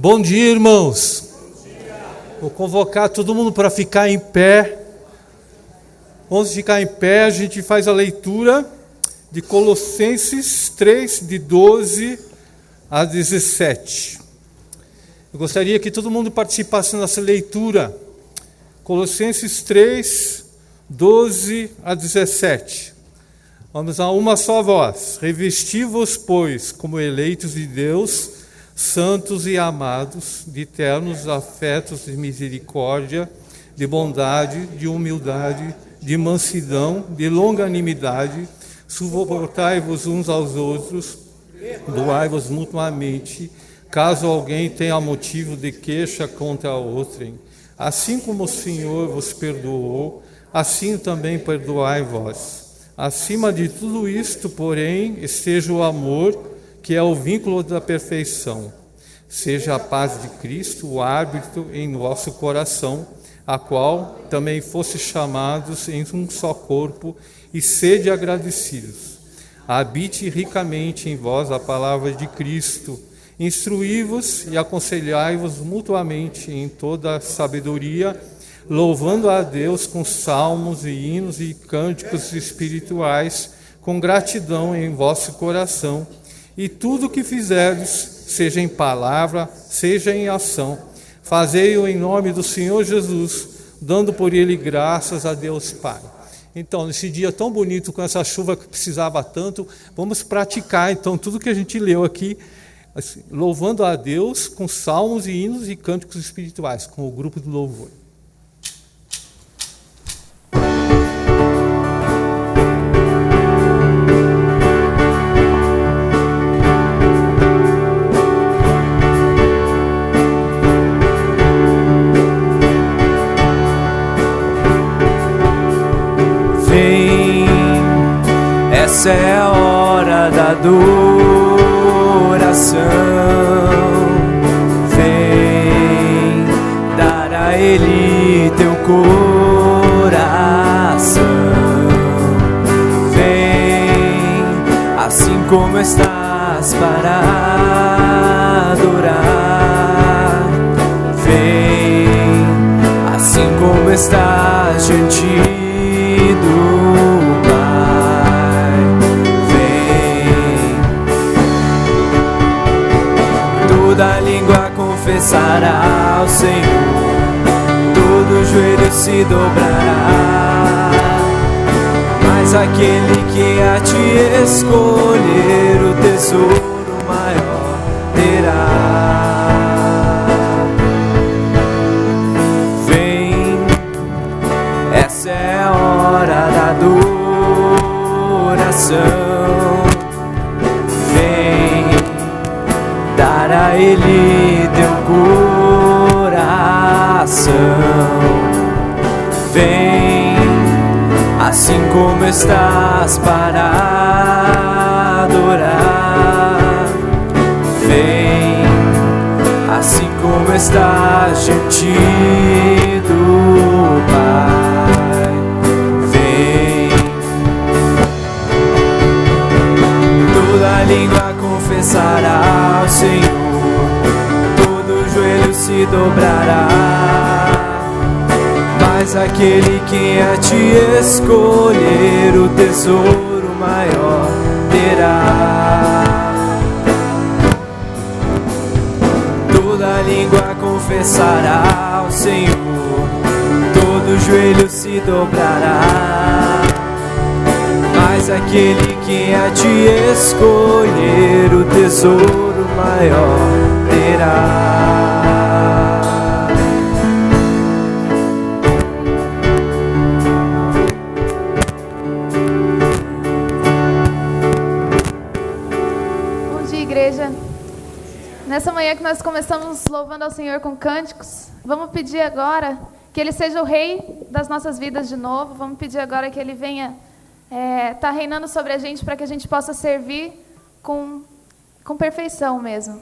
Bom dia, irmãos. Vou convocar todo mundo para ficar em pé. Vamos ficar em pé, a gente faz a leitura de Colossenses 3, de 12 a 17. Eu gostaria que todo mundo participasse nessa leitura. Colossenses 3, 12 a 17. Vamos a uma só voz. Revesti-vos, pois, como eleitos de Deus, santos e amados, de ternos afetos de misericórdia, de bondade, de humildade, de mansidão, de longanimidade, suportai-vos uns aos outros, doai-vos mutuamente, caso alguém tenha motivo de queixa contra outrem. Assim como o Senhor vos perdoou, assim também perdoai vós. Acima de tudo isto, porém, esteja o amor, que é o vínculo da perfeição. Seja a paz de Cristo o árbitro em vosso coração, a qual também fosse chamados em um só corpo, e sede agradecidos. Habite ricamente em vós a palavra de Cristo, instruí-vos e aconselhai-vos mutuamente em toda a sabedoria, louvando a Deus com salmos e hinos e cânticos espirituais, com gratidão em vosso coração. E tudo o que fizerdes, seja em palavra, seja em ação, fazei-o em nome do Senhor Jesus, dando por ele graças a Deus Pai. Então, nesse dia tão bonito, com essa chuva que precisava tanto, vamos praticar então tudo que a gente leu aqui, assim, louvando a Deus com salmos e hinos e cânticos espirituais, com o grupo do louvor. Essa é a hora da adoração. Vem dar a Ele teu coração. Vem assim como estás para adorar. Vem assim como estás diante do toda língua confessará ao Senhor, todo joelho se dobrará, mas aquele que a te escolher o tesouro maior terá. Vem, essa é a hora da adoração. Dar a Ele teu coração. Vem, assim como estás para adorar. Vem, assim como estás diante do Pai. Vem, toda língua confessará ao Senhor, todo joelho se dobrará, mas aquele que a te escolher o tesouro maior terá. Toda língua confessará ao Senhor, todo joelho se dobrará, mas aquele que a te escolher o tesouro maior terá. Bom dia, igreja. Nessa manhã que nós começamos louvando ao Senhor com cânticos, vamos pedir agora que Ele seja o Rei das nossas vidas de novo. Vamos pedir agora que Ele venha tá reinando sobre a gente para que a gente possa servir com perfeição mesmo.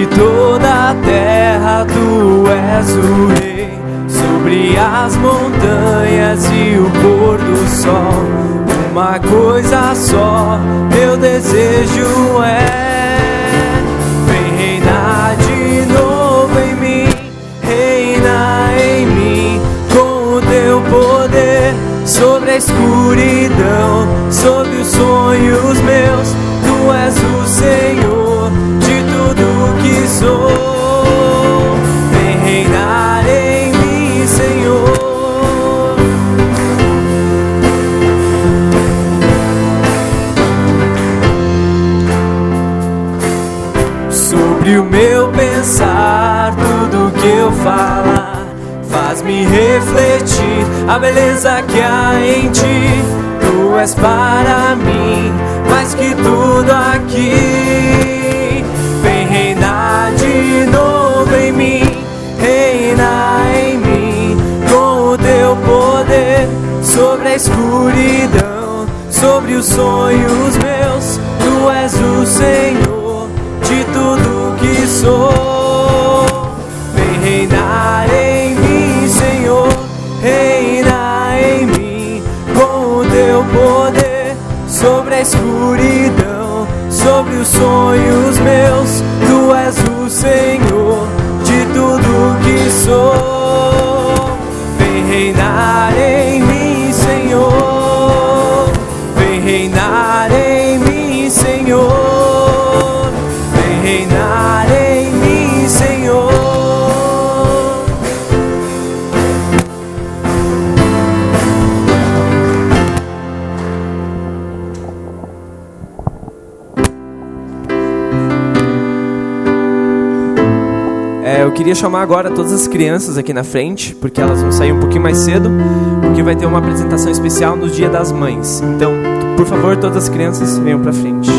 Sobre toda a terra tu és o rei, sobre as montanhas e o pôr do sol. Uma coisa só meu desejo é: vem reinar de novo em mim, reina em mim com o teu poder. Sobre a escuridão, sobre os sonhos meus, tu és o Senhor de tudo que sou. Vem reinar em mim, Senhor. Sobre o meu pensar, tudo que eu falar, faz-me refletir a beleza que há em ti. Tu és para mim mais que tudo aqui. Vem reinar de novo em mim, reina em mim com o teu poder. Sobre a escuridão, sobre os sonhos meus, tu és o Senhor de tudo que sou. Vem reinar em mim, Senhor, reina em mim com o teu poder. Sobre a escuridão, sobre os sonhos meus, tu és o Senhor de tudo que sou. Vem reinar em mim, Senhor. Vem reinar em mim, Senhor. Vem reinar em mim, Senhor. Eu queria chamar agora todas as crianças aqui na frente, porque elas vão sair um pouquinho mais cedo, porque vai ter uma apresentação especial no Dia das Mães. Então, por favor, todas as crianças venham pra frente.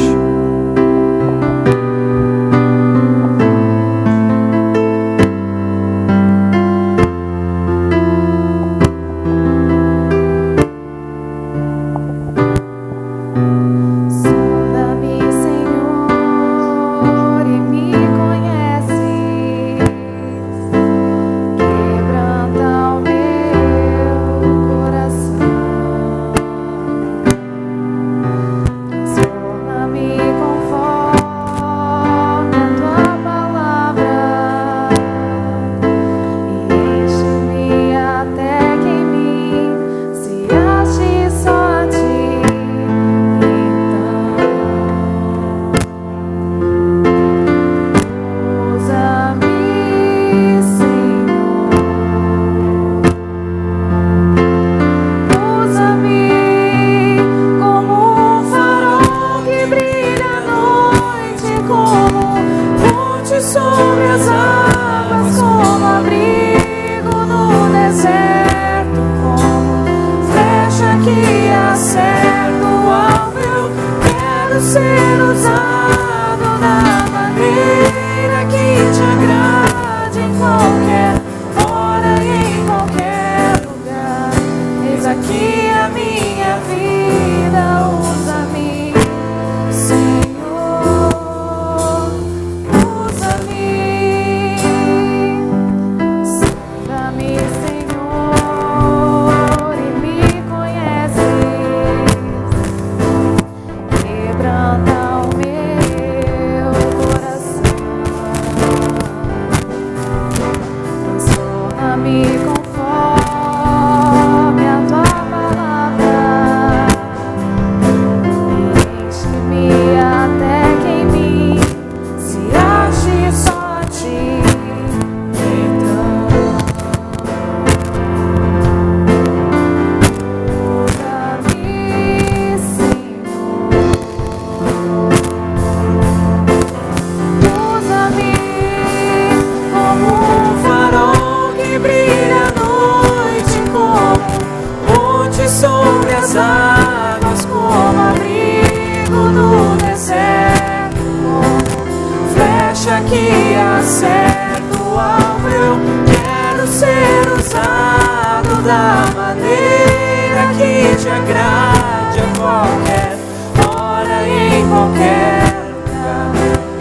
Qualquer lugar,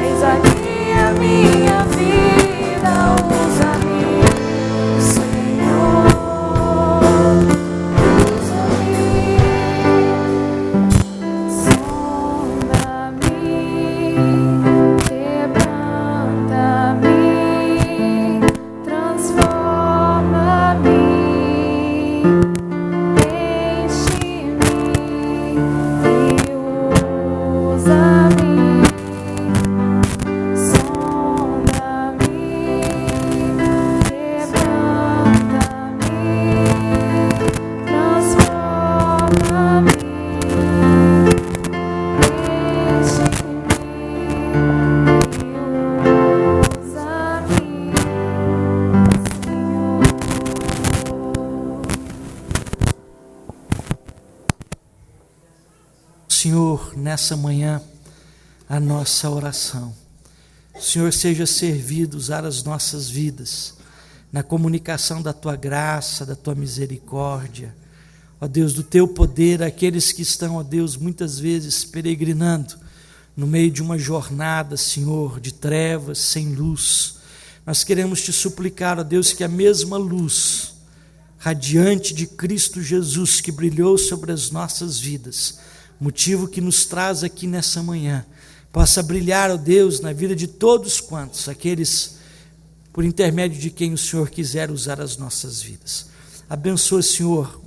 eis aqui a minha nessa manhã a nossa oração. O Senhor seja servido, usar as nossas vidas na comunicação da Tua graça, da Tua misericórdia, ó Deus, do Teu poder, aqueles que estão, ó Deus, muitas vezes peregrinando no meio de uma jornada, Senhor, de trevas, sem luz. Nós queremos Te suplicar, ó Deus, que a mesma luz radiante de Cristo Jesus que brilhou sobre as nossas vidas, motivo que nos traz aqui nessa manhã, possa brilhar, ó Deus, na vida de todos quantos, aqueles por intermédio de quem o Senhor quiser usar as nossas vidas. Abençoa, Senhor,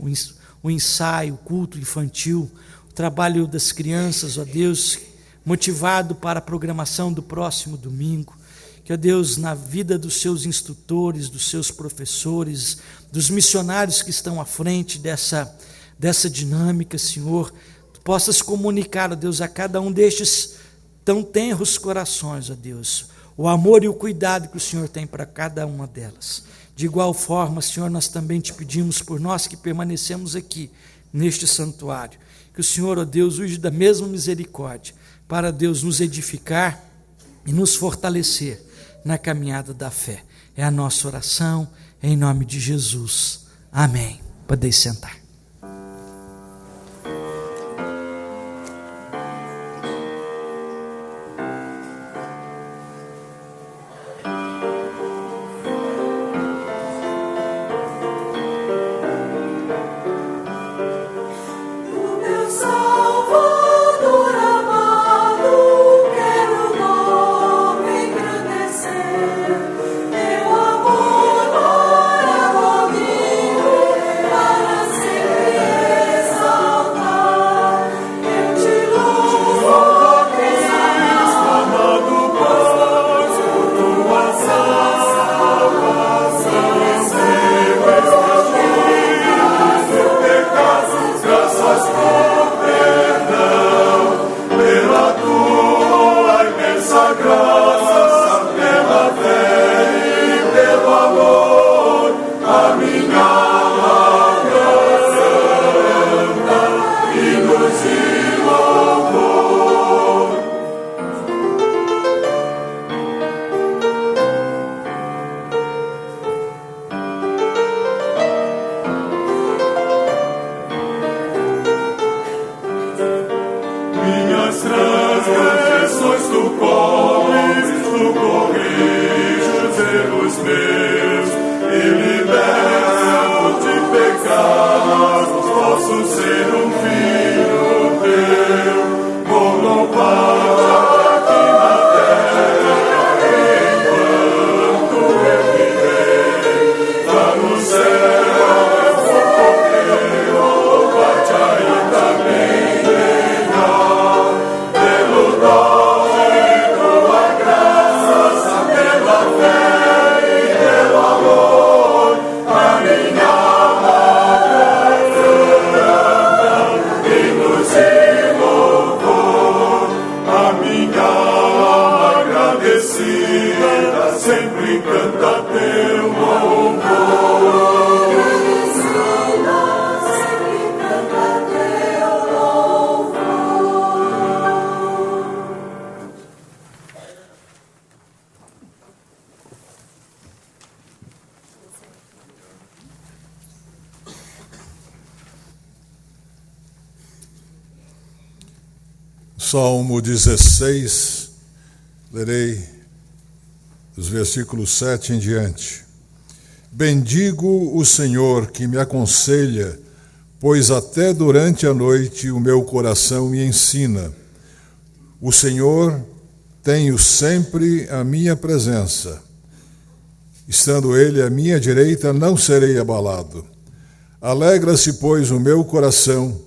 o ensaio, o culto infantil, o trabalho das crianças, ó Deus, motivado para a programação do próximo domingo. Que, ó Deus, na vida dos seus instrutores, dos seus professores, dos missionários que estão à frente dessa dinâmica, Senhor, Tu possas comunicar, ó Deus, a cada um destes tão tenros corações, ó Deus, o amor e o cuidado que o Senhor tem para cada uma delas. De igual forma, Senhor, nós também Te pedimos por nós que permanecemos aqui, neste santuário, que o Senhor, ó Deus, use da mesma misericórdia, para, Deus, nos edificar e nos fortalecer na caminhada da fé. É a nossa oração, em nome de Jesus. Amém. Podeis sentar. Salmo 16, lerei os versículos 7 em diante. Bendigo o Senhor que me aconselha, pois até durante a noite o meu coração me ensina. O Senhor tenho sempre a minha presença. Estando Ele à minha direita, não serei abalado. Alegra-se, pois, o meu coração,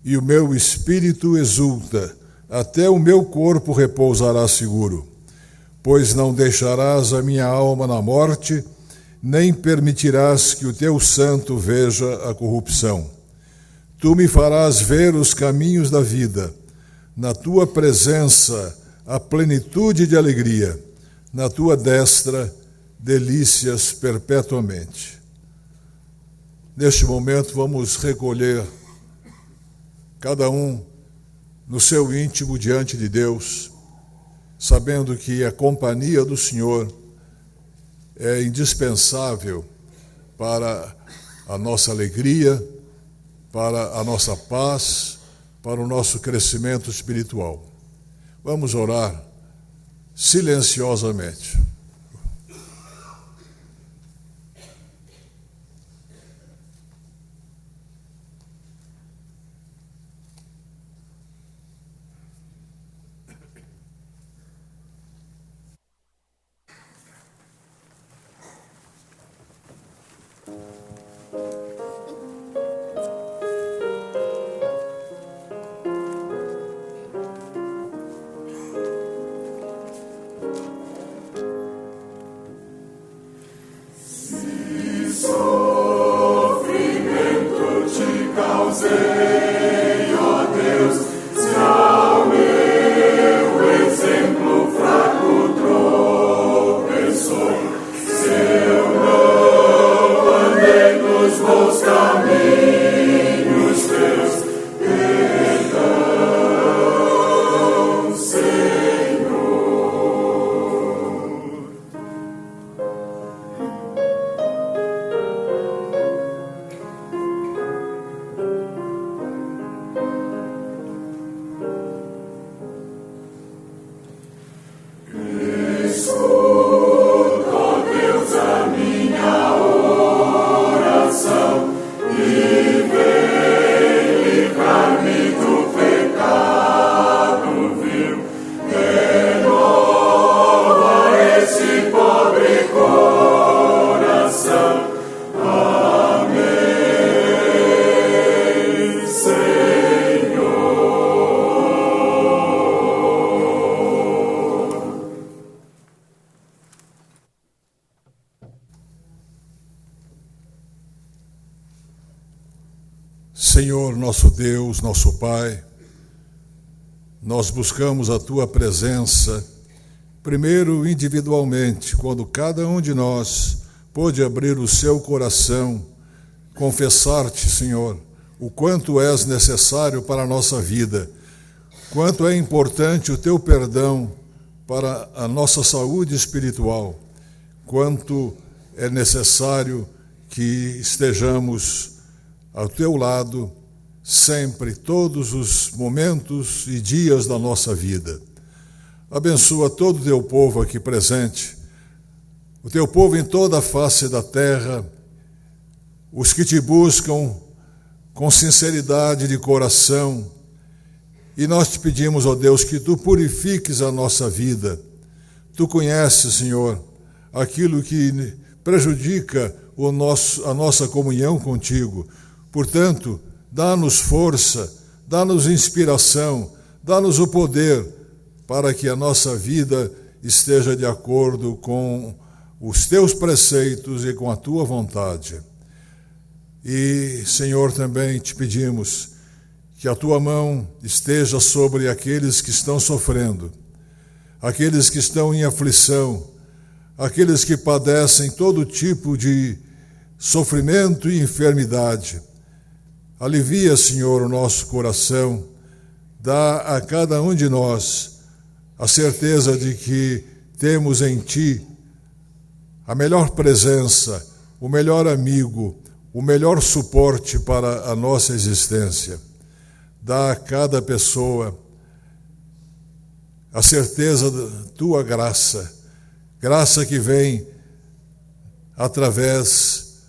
e o meu espírito exulta. Até o meu corpo repousará seguro, pois não deixarás a minha alma na morte, nem permitirás que o teu santo veja a corrupção. Tu me farás ver os caminhos da vida, na tua presença a plenitude de alegria, na tua destra delícias perpetuamente. Neste momento vamos recolher cada um no seu íntimo diante de Deus, sabendo que a companhia do Senhor é indispensável para a nossa alegria, para a nossa paz, para o nosso crescimento espiritual. Vamos orar silenciosamente. Senhor, nosso Deus, nosso Pai, nós buscamos a Tua presença, primeiro individualmente, quando cada um de nós pôde abrir o seu coração, confessar-te, Senhor, o quanto és necessário para a nossa vida, quanto é importante o Teu perdão para a nossa saúde espiritual, quanto é necessário que estejamos ao Teu lado, sempre, todos os momentos e dias da nossa vida. Abençoa todo o Teu povo aqui presente, o Teu povo em toda a face da terra, os que Te buscam com sinceridade de coração, e nós Te pedimos, ó Deus, que Tu purifiques a nossa vida. Tu conheces, Senhor, aquilo que prejudica a nossa comunhão contigo. Portanto, dá-nos força, dá-nos inspiração, dá-nos o poder para que a nossa vida esteja de acordo com os Teus preceitos e com a Tua vontade. E, Senhor, também Te pedimos que a Tua mão esteja sobre aqueles que estão sofrendo, aqueles que estão em aflição, aqueles que padecem todo tipo de sofrimento e enfermidade. Alivia, Senhor, o nosso coração, dá a cada um de nós a certeza de que temos em Ti a melhor presença, o melhor amigo, o melhor suporte para a nossa existência. Dá a cada pessoa a certeza da Tua graça, graça que vem através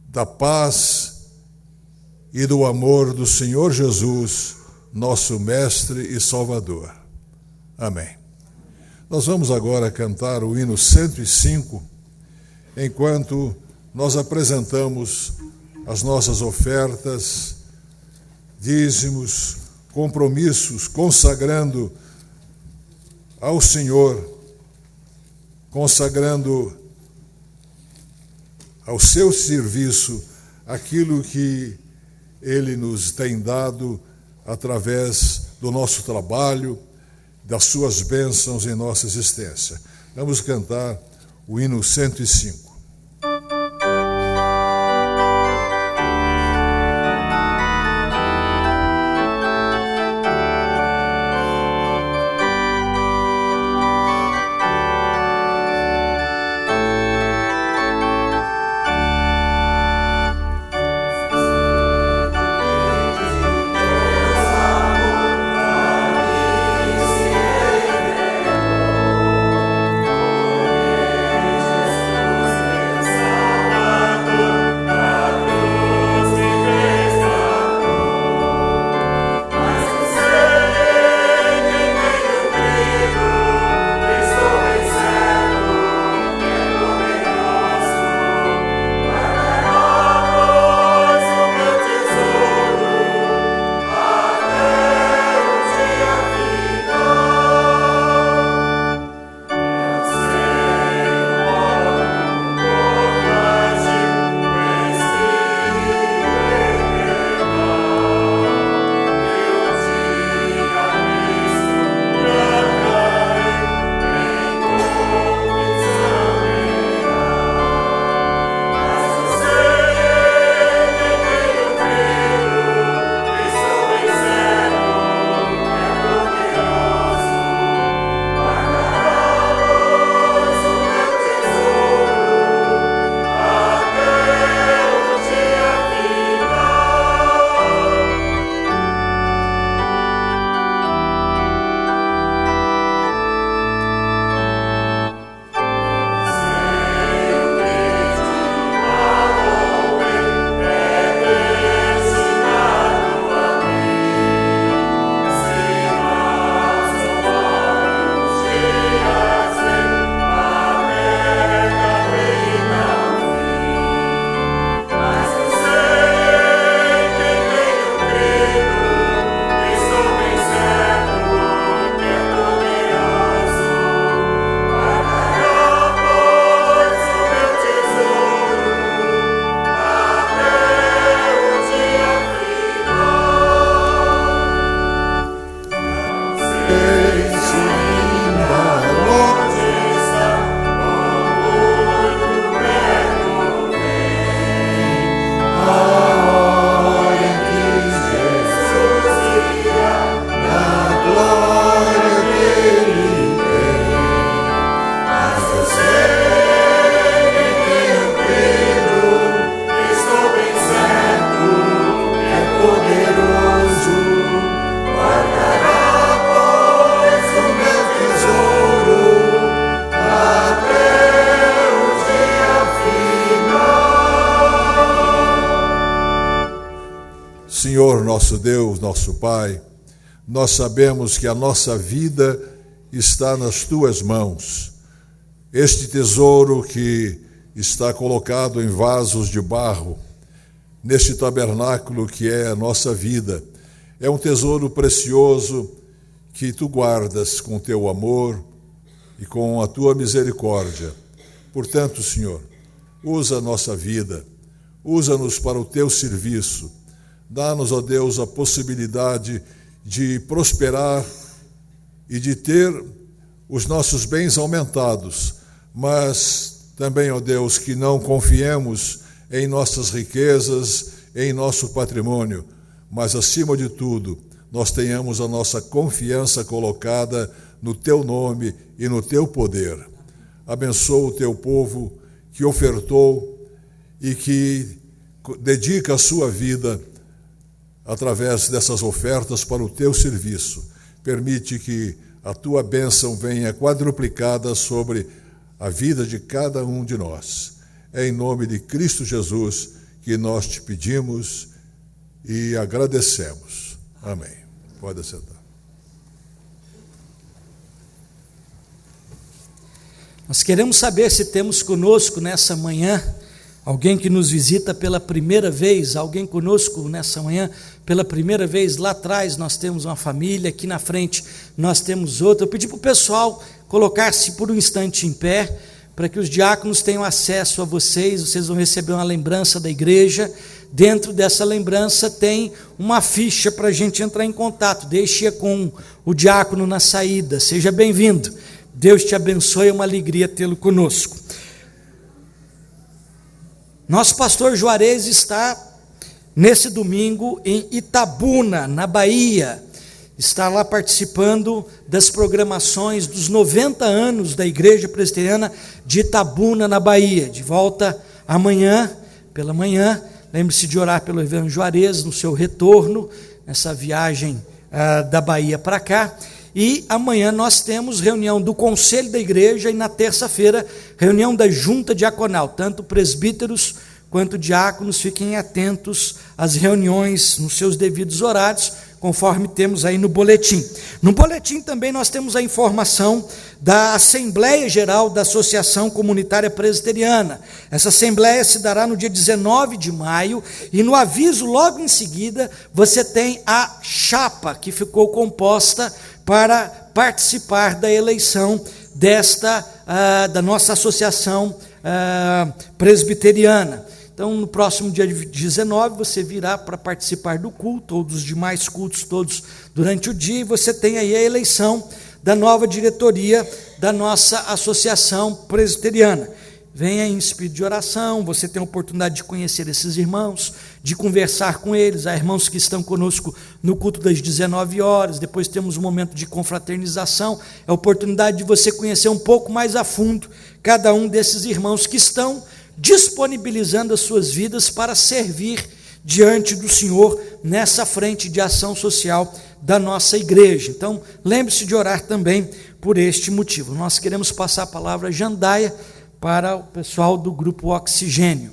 da paz e do amor do Senhor Jesus, nosso Mestre e Salvador. Amém. Nós vamos agora cantar o hino 105, enquanto nós apresentamos as nossas ofertas, dízimos, compromissos, consagrando ao Senhor, consagrando ao seu serviço aquilo que Ele nos tem dado através do nosso trabalho, das suas bênçãos em nossa existência. Vamos cantar o hino 105. nosso Deus, nosso Pai, nós sabemos que a nossa vida está nas tuas mãos. Este tesouro que está colocado em vasos de barro, neste tabernáculo que é a nossa vida, é um tesouro precioso que tu guardas com teu amor e com a tua misericórdia. Portanto, Senhor, usa a nossa vida, usa-nos para o teu serviço. Dá-nos, ó Deus, a possibilidade de prosperar e de ter os nossos bens aumentados, mas também, ó Deus, que não confiemos em nossas riquezas, em nosso patrimônio, mas, acima de tudo, nós tenhamos a nossa confiança colocada no teu nome e no teu poder. Abençoa o teu povo que ofertou e que dedica a sua vida através dessas ofertas para o teu serviço. Permite que a tua bênção venha quadruplicada sobre a vida de cada um de nós. É em nome de Cristo Jesus que nós te pedimos e agradecemos. Amém. Pode sentar. Nós queremos saber se temos conosco nessa manhã alguém que nos visita pela primeira vez, alguém conosco nessa manhã pela primeira vez. Lá atrás nós temos uma família, aqui na frente nós temos outra. Eu pedi para o pessoal colocar-se por um instante em pé, para que os diáconos tenham acesso a vocês. Vocês vão receber uma lembrança da igreja. Dentro dessa lembrança tem uma ficha para a gente entrar em contato. Deixe-a com o diácono na saída. Seja bem-vindo. Deus te abençoe, é uma alegria tê-lo conosco. Nosso pastor Juarez está nesse domingo em Itabuna, na Bahia. Está lá participando das programações dos 90 anos da Igreja Presbiteriana de Itabuna, na Bahia. De volta amanhã, pela manhã. Lembre-se de orar pelo Reverendo Juarez no seu retorno, nessa viagem da Bahia para cá. E amanhã nós temos reunião do Conselho da Igreja e na terça-feira, reunião da Junta Diaconal. Tanto presbíteros quanto diáconos, fiquem atentos às reuniões nos seus devidos horários, conforme temos aí no boletim. No boletim também nós temos a informação da Assembleia Geral da Associação Comunitária Presbiteriana. Essa assembleia se dará no dia 19 de maio, e no aviso logo em seguida você tem a chapa que ficou composta para participar da eleição da nossa associação presbiteriana. Então, no próximo dia 19, você virá para participar do culto, ou dos demais cultos todos durante o dia, e você tem aí a eleição da nova diretoria da nossa associação presbiteriana. Venha em espírito de oração, você tem a oportunidade de conhecer esses irmãos, de conversar com eles. Há irmãos que estão conosco no culto das 19 horas, depois temos um momento de confraternização, é a oportunidade de você conhecer um pouco mais a fundo cada um desses irmãos que estão disponibilizando as suas vidas para servir diante do Senhor nessa frente de ação social da nossa igreja. Então, lembre-se de orar também por este motivo. Nós queremos passar a palavra a Jandaia para o pessoal do Grupo Oxigênio.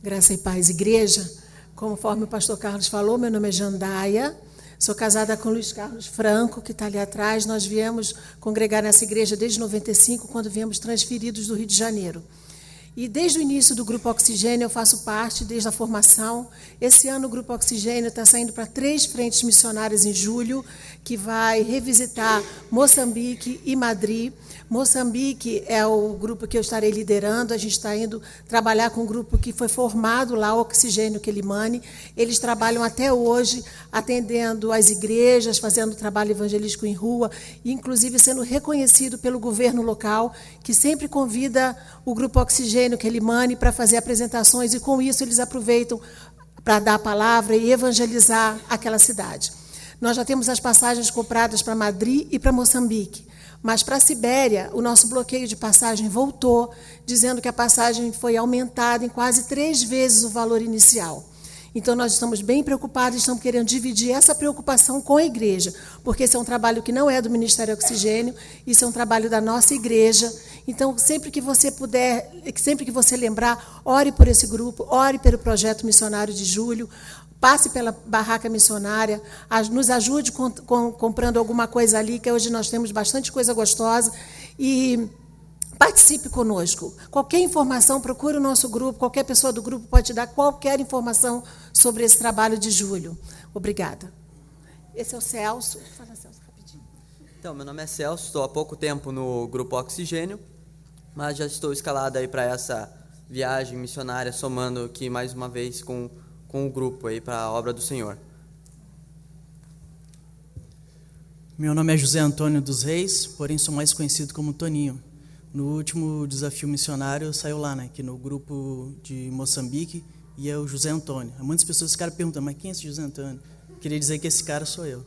Graça e paz, igreja. Conforme o pastor Carlos falou, meu nome é Jandaia. Sou casada com Luiz Carlos Franco, que está ali atrás. Nós viemos congregar nessa igreja desde 95, quando viemos transferidos do Rio de Janeiro. E desde o início do Grupo Oxigênio eu faço parte, desde a formação. Esse ano o Grupo Oxigênio está saindo para 3 frentes missionárias em julho, que vai revisitar Moçambique e Madrid. Moçambique é o grupo que eu estarei liderando. A gente está indo trabalhar com um grupo que foi formado lá, Oxigênio Quelimane. Eles trabalham até hoje atendendo as igrejas, fazendo trabalho evangelístico em rua, inclusive sendo reconhecido pelo governo local, que sempre convida o Grupo Oxigênio Quelimane para fazer apresentações, e com isso eles aproveitam para dar a palavra e evangelizar aquela cidade. Nós já temos as passagens compradas para Madrid e para Moçambique. Mas para a Sibéria, o nosso bloqueio de passagem voltou, dizendo que a passagem foi aumentada em quase 3 vezes o valor inicial. Então, nós estamos bem preocupados, estamos querendo dividir essa preocupação com a igreja, porque esse é um trabalho que não é do Ministério Oxigênio, isso é um trabalho da nossa igreja. Então, sempre que você puder, sempre que você lembrar, ore por esse grupo, ore pelo projeto missionário de julho, passe pela barraca missionária, nos ajude comprando alguma coisa ali, que hoje nós temos bastante coisa gostosa, e participe conosco. Qualquer informação, procure o nosso grupo, qualquer pessoa do grupo pode te dar qualquer informação sobre esse trabalho de julho. Obrigada. Esse é o Celso. Fala, Celso, rapidinho. Então, meu nome é Celso, estou há pouco tempo no Grupo Oxigênio, mas já estou escalado aí para essa viagem missionária, somando aqui mais uma vez com o grupo aí para a obra do Senhor. Meu nome é José Antônio dos Reis, porém sou mais conhecido como Toninho. No último desafio missionário saiu lá, né, que no grupo de Moçambique ia o José Antônio. Muitas pessoas ficaram perguntando, mas quem é esse José Antônio? Queria dizer que esse cara sou eu.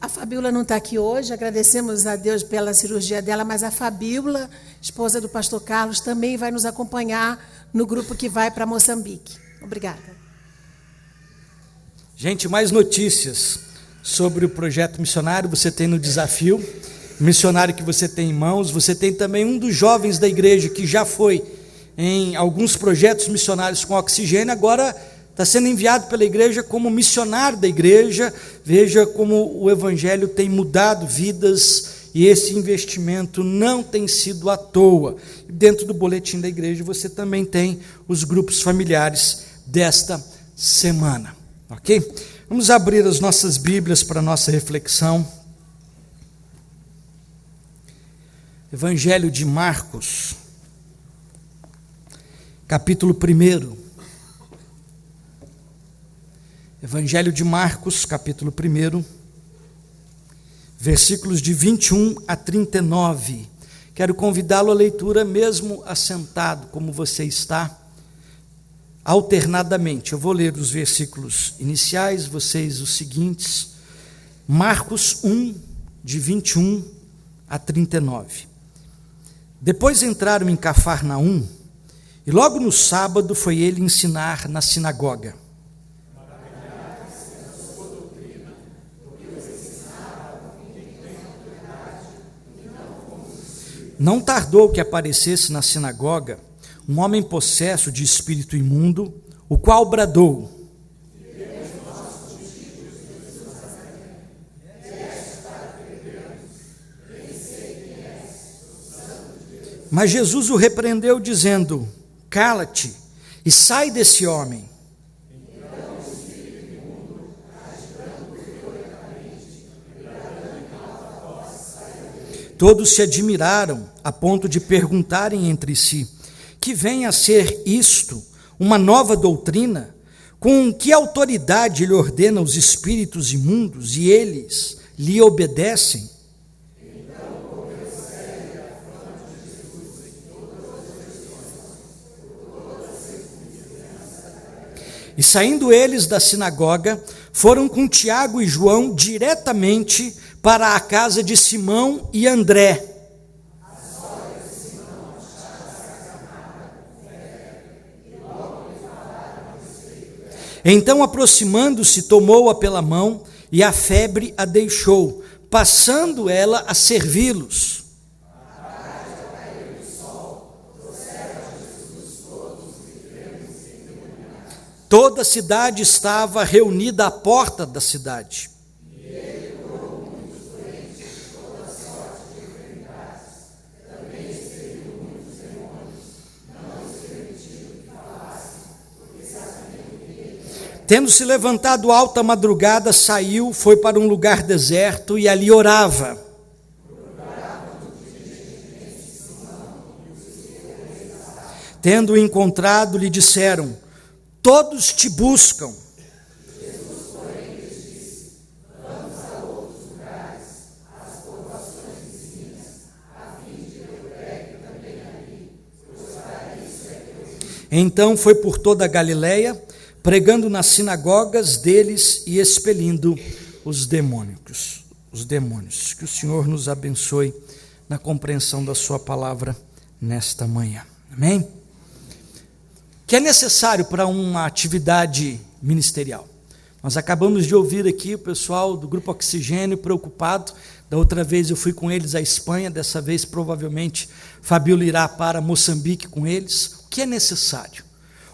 A Fabíola não está aqui hoje, agradecemos a Deus pela cirurgia dela, mas a Fabíola, esposa do pastor Carlos, também vai nos acompanhar no grupo que vai para Moçambique. Obrigada. Gente, mais notícias sobre o projeto missionário você tem no desafio missionário que você tem em mãos. Você tem também um dos jovens da igreja que já foi em alguns projetos missionários com oxigênio, agora está sendo enviado pela igreja como missionário da igreja. Veja como o evangelho tem mudado vidas e esse investimento não tem sido à toa. Dentro do boletim da igreja você também tem os grupos familiares desta semana, ok? Vamos abrir as nossas Bíblias para a nossa reflexão. Evangelho de Marcos, capítulo 1. Evangelho de Marcos, capítulo 1, versículos de 21 a 39. Quero convidá-lo à leitura, mesmo assentado como você está, alternadamente. Eu vou ler os versículos iniciais, vocês os seguintes. Marcos 1, de 21 a 39. Depois entraram em Cafarnaum, e logo no sábado foi ele ensinar na sinagoga. Não tardou que aparecesse na sinagoga um homem possesso de espírito imundo, o qual bradou: mas Jesus o repreendeu, dizendo: cala-te e sai desse homem. Todos se admiraram a ponto de perguntarem entre si: que vem a ser isto, uma nova doutrina? Com que autoridade ele ordena os espíritos imundos e eles lhe obedecem? E saindo eles da sinagoga, foram com Tiago e João diretamente para a casa de Simão e André. Então, aproximando-se, tomou-a pela mão e a febre a deixou, passando ela a servi-los. Toda a cidade estava reunida à porta da cidade. Tendo se levantado alta madrugada, saiu, foi para um lugar deserto e ali orava. Tendo-o encontrado, lhe disseram: todos te buscam. Então foi por toda a Galileia, pregando nas sinagogas deles e expelindo os demônios. Que o Senhor nos abençoe na compreensão da sua palavra nesta manhã. Amém? que é necessário para uma atividade ministerial. Nós acabamos de ouvir aqui o pessoal do Grupo Oxigênio preocupado. Da outra vez eu fui com eles à Espanha, dessa vez provavelmente Fabíola irá para Moçambique com eles. O que é necessário?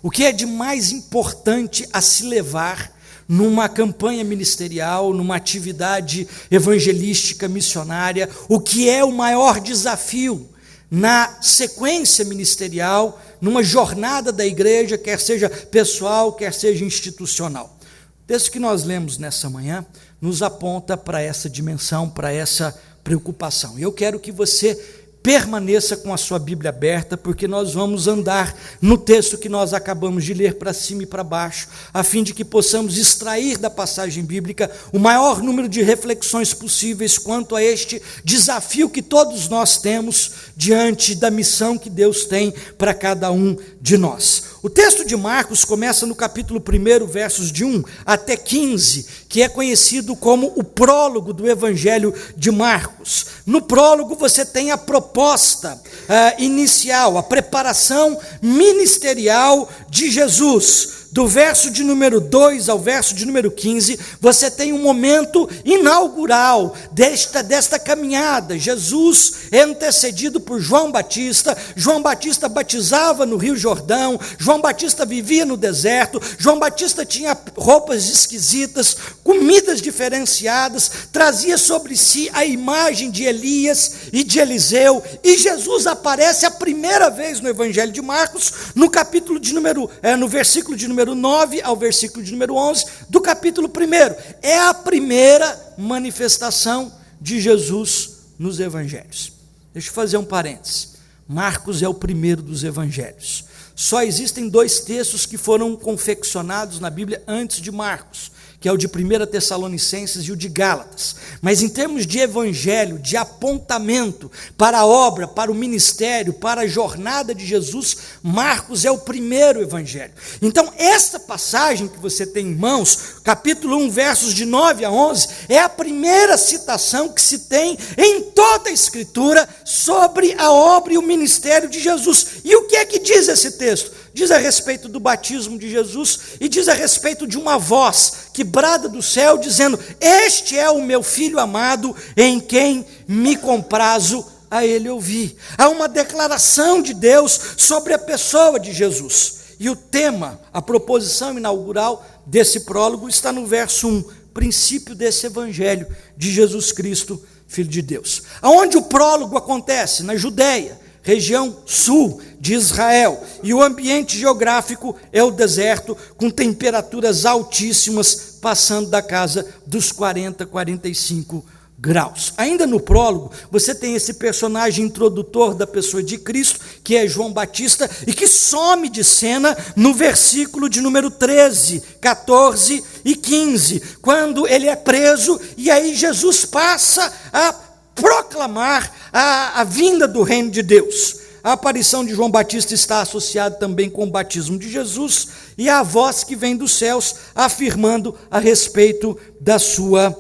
O que é de mais importante a se levar numa campanha ministerial, numa atividade evangelística missionária? O que é o maior desafio na sequência ministerial, numa jornada da igreja, quer seja pessoal, quer seja institucional? O texto que nós lemos nessa manhã nos aponta para essa dimensão, para essa preocupação. E eu quero que você permaneça com a sua Bíblia aberta, porque nós vamos andar no texto que nós acabamos de ler para cima e para baixo, a fim de que possamos extrair da passagem bíblica o maior número de reflexões possíveis quanto a este desafio que todos nós temos diante da missão que Deus tem para cada um de nós. O texto de Marcos começa no capítulo 1, versos de 1 até 15, que é conhecido como o prólogo do Evangelho de Marcos. No prólogo você tem a proposta inicial, a preparação ministerial de Jesus. Do verso de número 2 ao verso de número 15, você tem um momento inaugural desta caminhada. Jesus é antecedido por João Batista. João Batista batizava no Rio Jordão. João Batista vivia no deserto. João Batista tinha roupas esquisitas, comidas diferenciadas, trazia sobre si a imagem de Elias e de Eliseu. E Jesus aparece a primeira vez no Evangelho de Marcos, no versículo de número 9 ao versículo de número 11 do capítulo 1. É a primeira manifestação de Jesus nos evangelhos. Deixa eu fazer um parênteses. Marcos é o primeiro dos evangelhos. Só existem 2 textos que foram confeccionados na Bíblia antes de Marcos, que é o de 1 Tessalonicenses e o de Gálatas. Mas em termos de evangelho, de apontamento para a obra, para o ministério, para a jornada de Jesus, Marcos é o primeiro evangelho. Então, essa passagem que você tem em mãos, capítulo 1, versos de 9 a 11, é a primeira citação que se tem em toda a Escritura sobre a obra e o ministério de Jesus. E o que é que diz esse texto? Diz a respeito do batismo de Jesus e diz a respeito de uma voz que brada do céu dizendo: este é o meu filho amado, em quem me comprazo a ele ouvir. Há uma declaração de Deus sobre a pessoa de Jesus. E o tema, a proposição inaugural desse prólogo está no verso 1, princípio desse evangelho de Jesus Cristo, Filho de Deus. Aonde o prólogo acontece? Na Judéia, região sul de Israel, e o ambiente geográfico é o deserto, com temperaturas altíssimas, passando da casa dos 40, 45 graus. Ainda no prólogo, você tem esse personagem introdutor da pessoa de Cristo, que é João Batista, e que some de cena no versículo de número 13, 14 e 15, quando ele é preso, e aí Jesus passa a proclamar a vinda do reino de Deus. A aparição de João Batista está associada também com o batismo de Jesus e a voz que vem dos céus afirmando a respeito da sua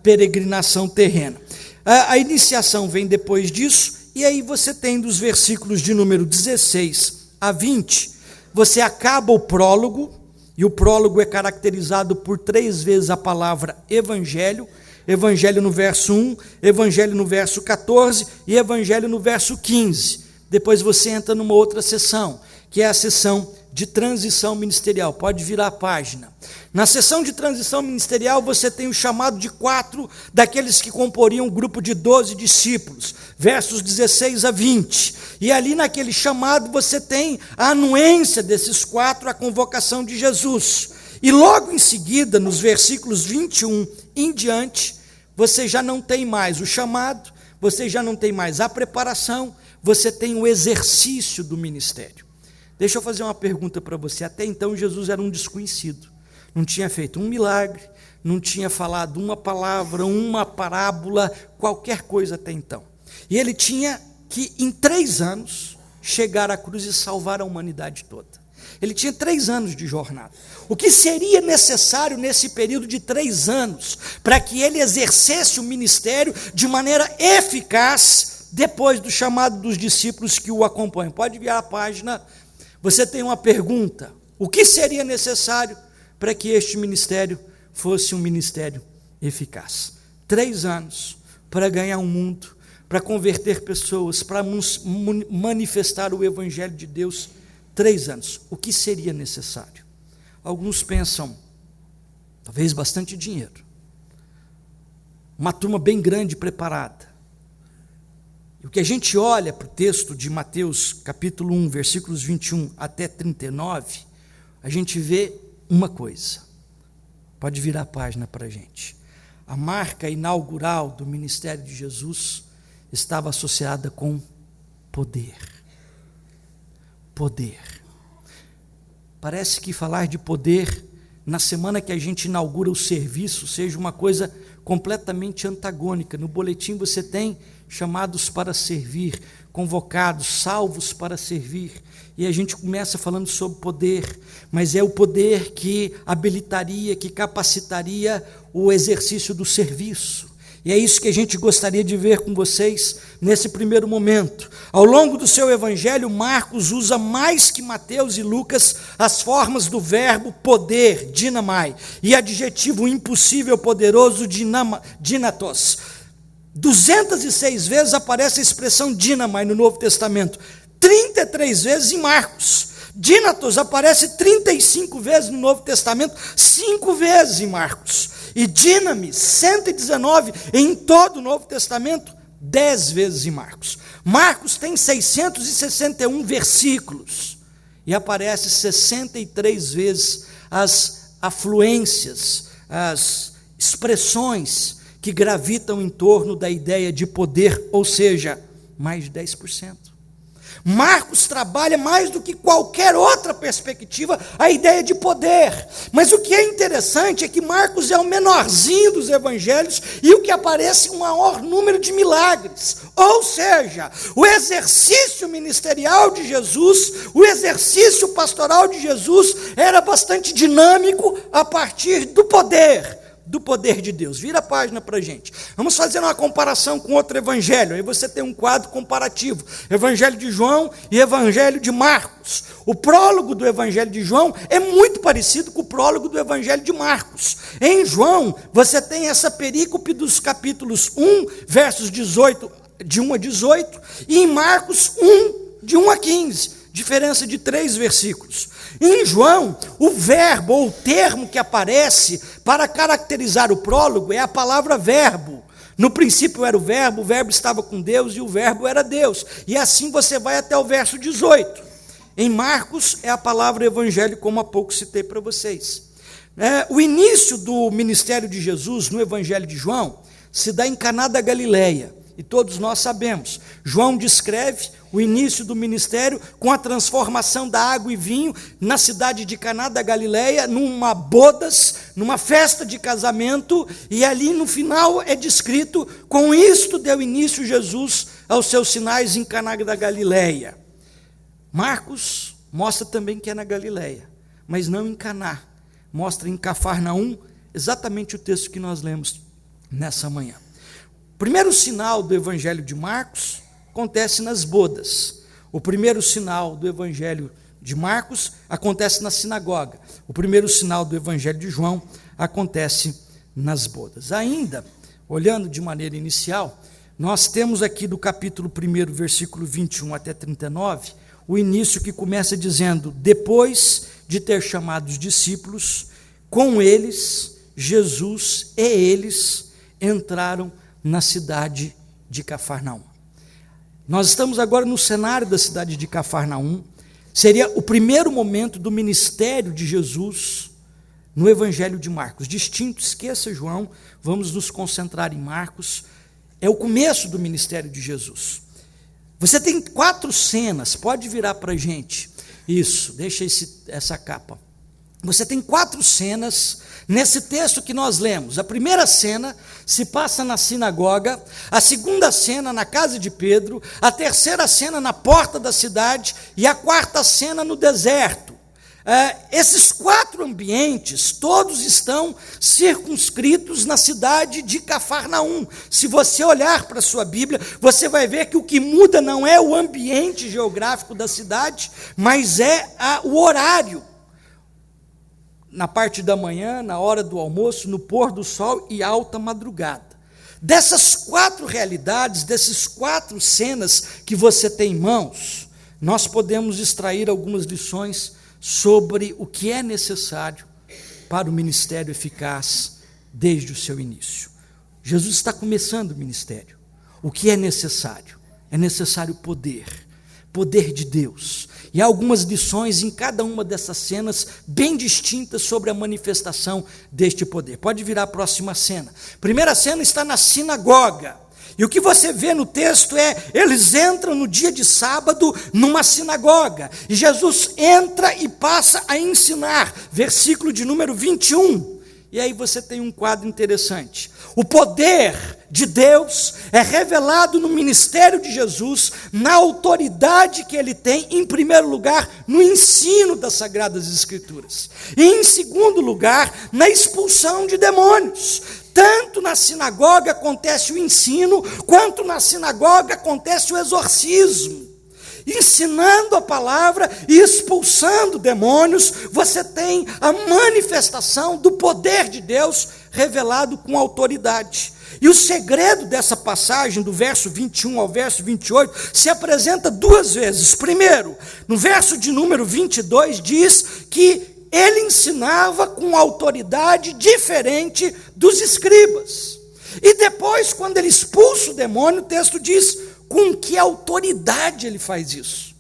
peregrinação terrena. A iniciação vem depois disso, e aí você tem dos versículos de número 16 a 20, você acaba o prólogo, e o prólogo é caracterizado por 3 vezes a palavra evangelho. Evangelho no verso 1, evangelho no verso 14 e evangelho no verso 15. Depois você entra numa outra sessão, que é a sessão de transição ministerial. Pode virar a página. Na sessão de transição ministerial você tem o chamado de 4 daqueles que comporiam um grupo de 12 discípulos, versos 16 a 20. E ali naquele chamado você tem a anuência desses 4, a convocação de Jesus. E logo em seguida, nos versículos 21 em diante, você já não tem mais o chamado, você já não tem mais a preparação, você tem o exercício do ministério. Deixa eu fazer uma pergunta para você. Até então Jesus era um desconhecido, não tinha feito um milagre, não tinha falado uma palavra, uma parábola, qualquer coisa até então. E ele tinha que, em 3 anos, chegar à cruz e salvar a humanidade toda. Ele tinha 3 anos de jornada. O que seria necessário nesse período de 3 anos para que ele exercesse o ministério de maneira eficaz depois do chamado dos discípulos que o acompanham? Pode virar a página. você tem uma pergunta: o que seria necessário para que este ministério fosse um ministério eficaz? 3 anos para ganhar um mundo, para converter pessoas, para manifestar o Evangelho de Deus. 3 anos. O que seria necessário? Alguns pensam, talvez bastante dinheiro, uma turma bem grande preparada. E o que a gente olha para o texto de Mateus, capítulo 1, versículos 21 até 39, a gente vê uma coisa. Pode virar a página para a gente. A marca inaugural do ministério de Jesus estava associada com poder. Poder. Parece que falar de poder na semana que a gente inaugura o serviço seja uma coisa completamente antagônica. No boletim você tem chamados para servir, convocados, salvos para servir, e a gente começa falando sobre poder, mas é o poder que habilitaria, que capacitaria o exercício do serviço. E é isso que a gente gostaria de ver com vocês nesse primeiro momento. Ao longo do seu evangelho, Marcos usa mais que Mateus e Lucas as formas do verbo poder, dinamai, e adjetivo impossível, poderoso, dinatos. 206 vezes aparece a expressão dinamai no Novo Testamento, 33 vezes em Marcos. Dinatos aparece 35 vezes no Novo Testamento, 5 vezes em Marcos. E dinamis, 119 em todo o Novo Testamento, 10 vezes em Marcos. Marcos tem 661 versículos e aparece 63 vezes as afluências, as expressões que gravitam em torno da ideia de poder, ou seja, mais de 10%. Marcos trabalha mais do que qualquer outra perspectiva a ideia de poder, mas o que é interessante é que Marcos é o menorzinho dos evangelhos e o que aparece o maior número de milagres, ou seja, o exercício ministerial de Jesus, o exercício pastoral de Jesus era bastante dinâmico a partir do poder de Deus. Vira a página para a gente. Vamos fazer uma comparação com outro evangelho. Aí você tem um quadro comparativo. Evangelho de João e Evangelho de Marcos. O prólogo do Evangelho de João é muito parecido com o prólogo do Evangelho de Marcos. Em João, você tem essa perícope dos capítulos 1, versos 18, de 1 a 18, e em Marcos 1, de 1 a 15. Diferença de 3 versículos. Em João, o verbo ou o termo que aparece para caracterizar o prólogo é a palavra verbo. No princípio era o verbo estava com Deus e o verbo era Deus. E assim você vai até o verso 18. Em Marcos é a palavra evangelho, como há pouco citei para vocês. O início do ministério de Jesus no Evangelho de João se dá em Caná da Galileia. E todos nós sabemos, João descreve o início do ministério com a transformação da água e vinho na cidade de Caná da Galileia, numa festa de casamento, e ali no final é descrito: com isto deu início Jesus aos seus sinais em Caná da Galileia. Marcos mostra também que é na Galileia, mas não em Caná, mostra em Cafarnaum, exatamente o texto que nós lemos nessa manhã. O primeiro sinal do Evangelho de Marcos acontece nas bodas. O primeiro sinal do Evangelho de Marcos acontece na sinagoga. O primeiro sinal do Evangelho de João acontece nas bodas. Ainda, olhando de maneira inicial, nós temos aqui do capítulo 1, versículo 21 até 39, o início que começa dizendo: depois de ter chamado os discípulos, com eles, Jesus e eles entraram na cidade de Cafarnaum. Nós estamos agora no cenário da cidade de Cafarnaum. Seria o primeiro momento do ministério de Jesus no Evangelho de Marcos. Distinto, esqueça João, vamos nos concentrar em Marcos. É o começo do ministério de Jesus. Você tem 4 cenas, pode virar para a gente. Isso, deixa essa capa. Você tem 4 cenas nesse texto que nós lemos. A primeira cena se passa na sinagoga, a segunda cena na casa de Pedro, a terceira cena na porta da cidade e a quarta cena no deserto. Esses 4 ambientes, todos estão circunscritos na cidade de Cafarnaum. Se você olhar para a sua Bíblia, você vai ver que o que muda não é o ambiente geográfico da cidade, mas é o horário. Na parte da manhã, na hora do almoço, no pôr do sol e alta madrugada. Dessas 4 realidades, dessas 4 cenas que você tem em mãos, nós podemos extrair algumas lições sobre o que é necessário para o ministério eficaz desde o seu início. Jesus está começando o ministério. O que é necessário? É necessário poder de Deus. E há algumas lições em cada uma dessas cenas bem distintas sobre a manifestação deste poder. Pode virar a próxima cena. Primeira cena está na sinagoga. E o que você vê no texto eles entram no dia de sábado numa sinagoga. E Jesus entra e passa a ensinar. Versículo de número 21. E aí você tem um quadro interessante. O poder de Deus é revelado no ministério de Jesus, na autoridade que ele tem, em primeiro lugar, no ensino das Sagradas Escrituras. E em segundo lugar, na expulsão de demônios. Tanto na sinagoga acontece o ensino, quanto na sinagoga acontece o exorcismo. Ensinando a palavra e expulsando demônios, você tem a manifestação do poder de Deus revelado com autoridade. E o segredo dessa passagem, do verso 21 ao verso 28, se apresenta 2 vezes. Primeiro, no verso de número 22, diz que ele ensinava com autoridade diferente dos escribas. E depois, quando ele expulsa o demônio, o texto diz com que autoridade ele faz isso.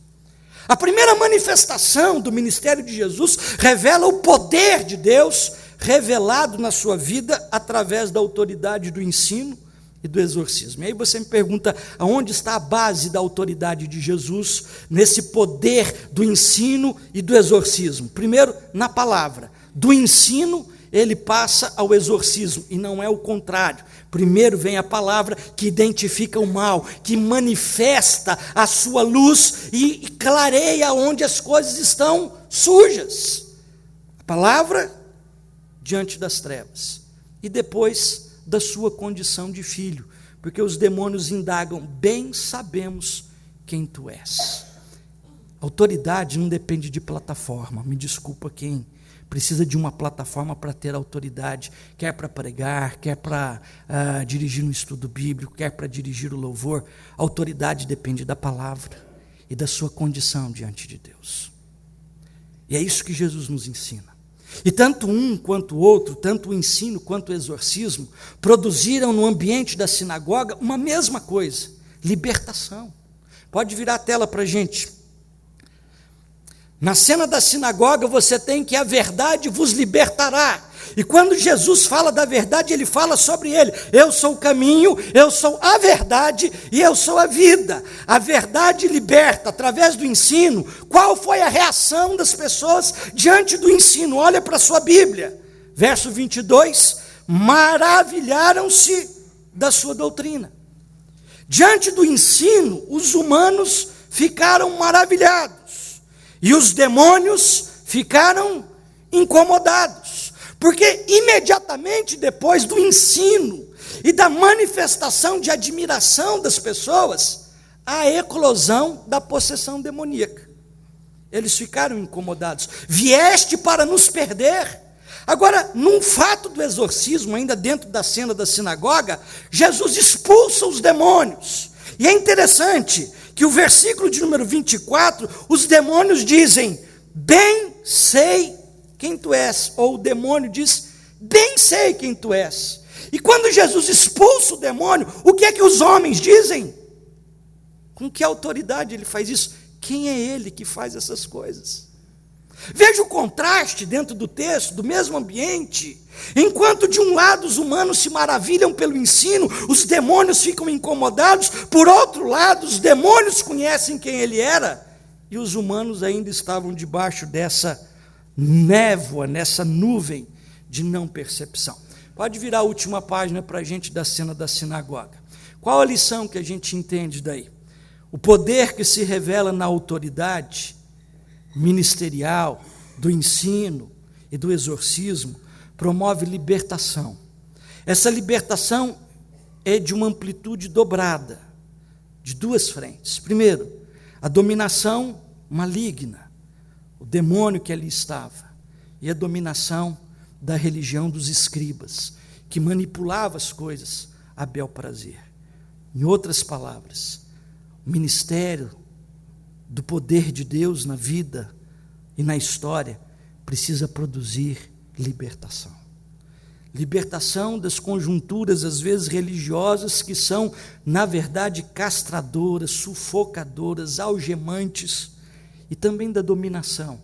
A primeira manifestação do ministério de Jesus revela o poder de Deus revelado na sua vida através da autoridade do ensino e do exorcismo. E aí você me pergunta, aonde está a base da autoridade de Jesus nesse poder do ensino e do exorcismo? Primeiro, na palavra. Do ensino, ele passa ao exorcismo, e não é o contrário. Primeiro vem a palavra que identifica o mal, que manifesta a sua luz e clareia onde as coisas estão sujas. A palavra diante das trevas. E depois da sua condição de filho, porque os demônios indagam, bem sabemos quem tu és. Autoridade não depende de plataforma, me desculpa quem precisa de uma plataforma para ter autoridade, quer para pregar, quer para dirigir um estudo bíblico, quer para dirigir o louvor. A autoridade depende da palavra e da sua condição diante de Deus. E é isso que Jesus nos ensina. E tanto um quanto o outro, tanto o ensino quanto o exorcismo, produziram no ambiente da sinagoga uma mesma coisa: libertação. Pode virar a tela para a gente. Na cena da sinagoga você tem que a verdade vos libertará. E quando Jesus fala da verdade, ele fala sobre ele. Eu sou o caminho, eu sou a verdade e eu sou a vida. A verdade liberta através do ensino. Qual foi a reação das pessoas diante do ensino? Olha para a sua Bíblia. Verso 22. Maravilharam-se da sua doutrina. Diante do ensino, os humanos ficaram maravilhados. E os demônios ficaram incomodados, porque imediatamente depois do ensino e da manifestação de admiração das pessoas, a eclosão da possessão demoníaca. Eles ficaram incomodados. Vieste para nos perder. Agora, num fato do exorcismo, ainda dentro da cena da sinagoga, Jesus expulsa os demônios. E é interessante que o versículo de número 24, os demônios dizem, bem sei quem tu és. Ou o demônio diz, bem sei quem tu és. E quando Jesus expulsa o demônio, o que é que os homens dizem? Com que autoridade ele faz isso? Quem é ele que faz essas coisas? Veja o contraste dentro do texto, do mesmo ambiente. Enquanto de um lado os humanos se maravilham pelo ensino, os demônios ficam incomodados. Por outro lado, os demônios conhecem quem ele era, e os humanos ainda estavam debaixo dessa névoa, nessa nuvem de não percepção. Pode virar a última página para a gente da cena da sinagoga. Qual a lição que a gente entende daí? O poder que se revela na autoridade ministerial do ensino e do exorcismo promove libertação. Essa libertação é de uma amplitude dobrada, de duas frentes. Primeiro, a dominação maligna, o demônio que ali estava, e a dominação da religião dos escribas, que manipulava as coisas a bel prazer. Em outras palavras, o ministério do poder de Deus na vida e na história precisa produzir libertação. Libertação das conjunturas, às vezes religiosas, que são, na verdade, castradoras, sufocadoras, algemantes, e também da dominação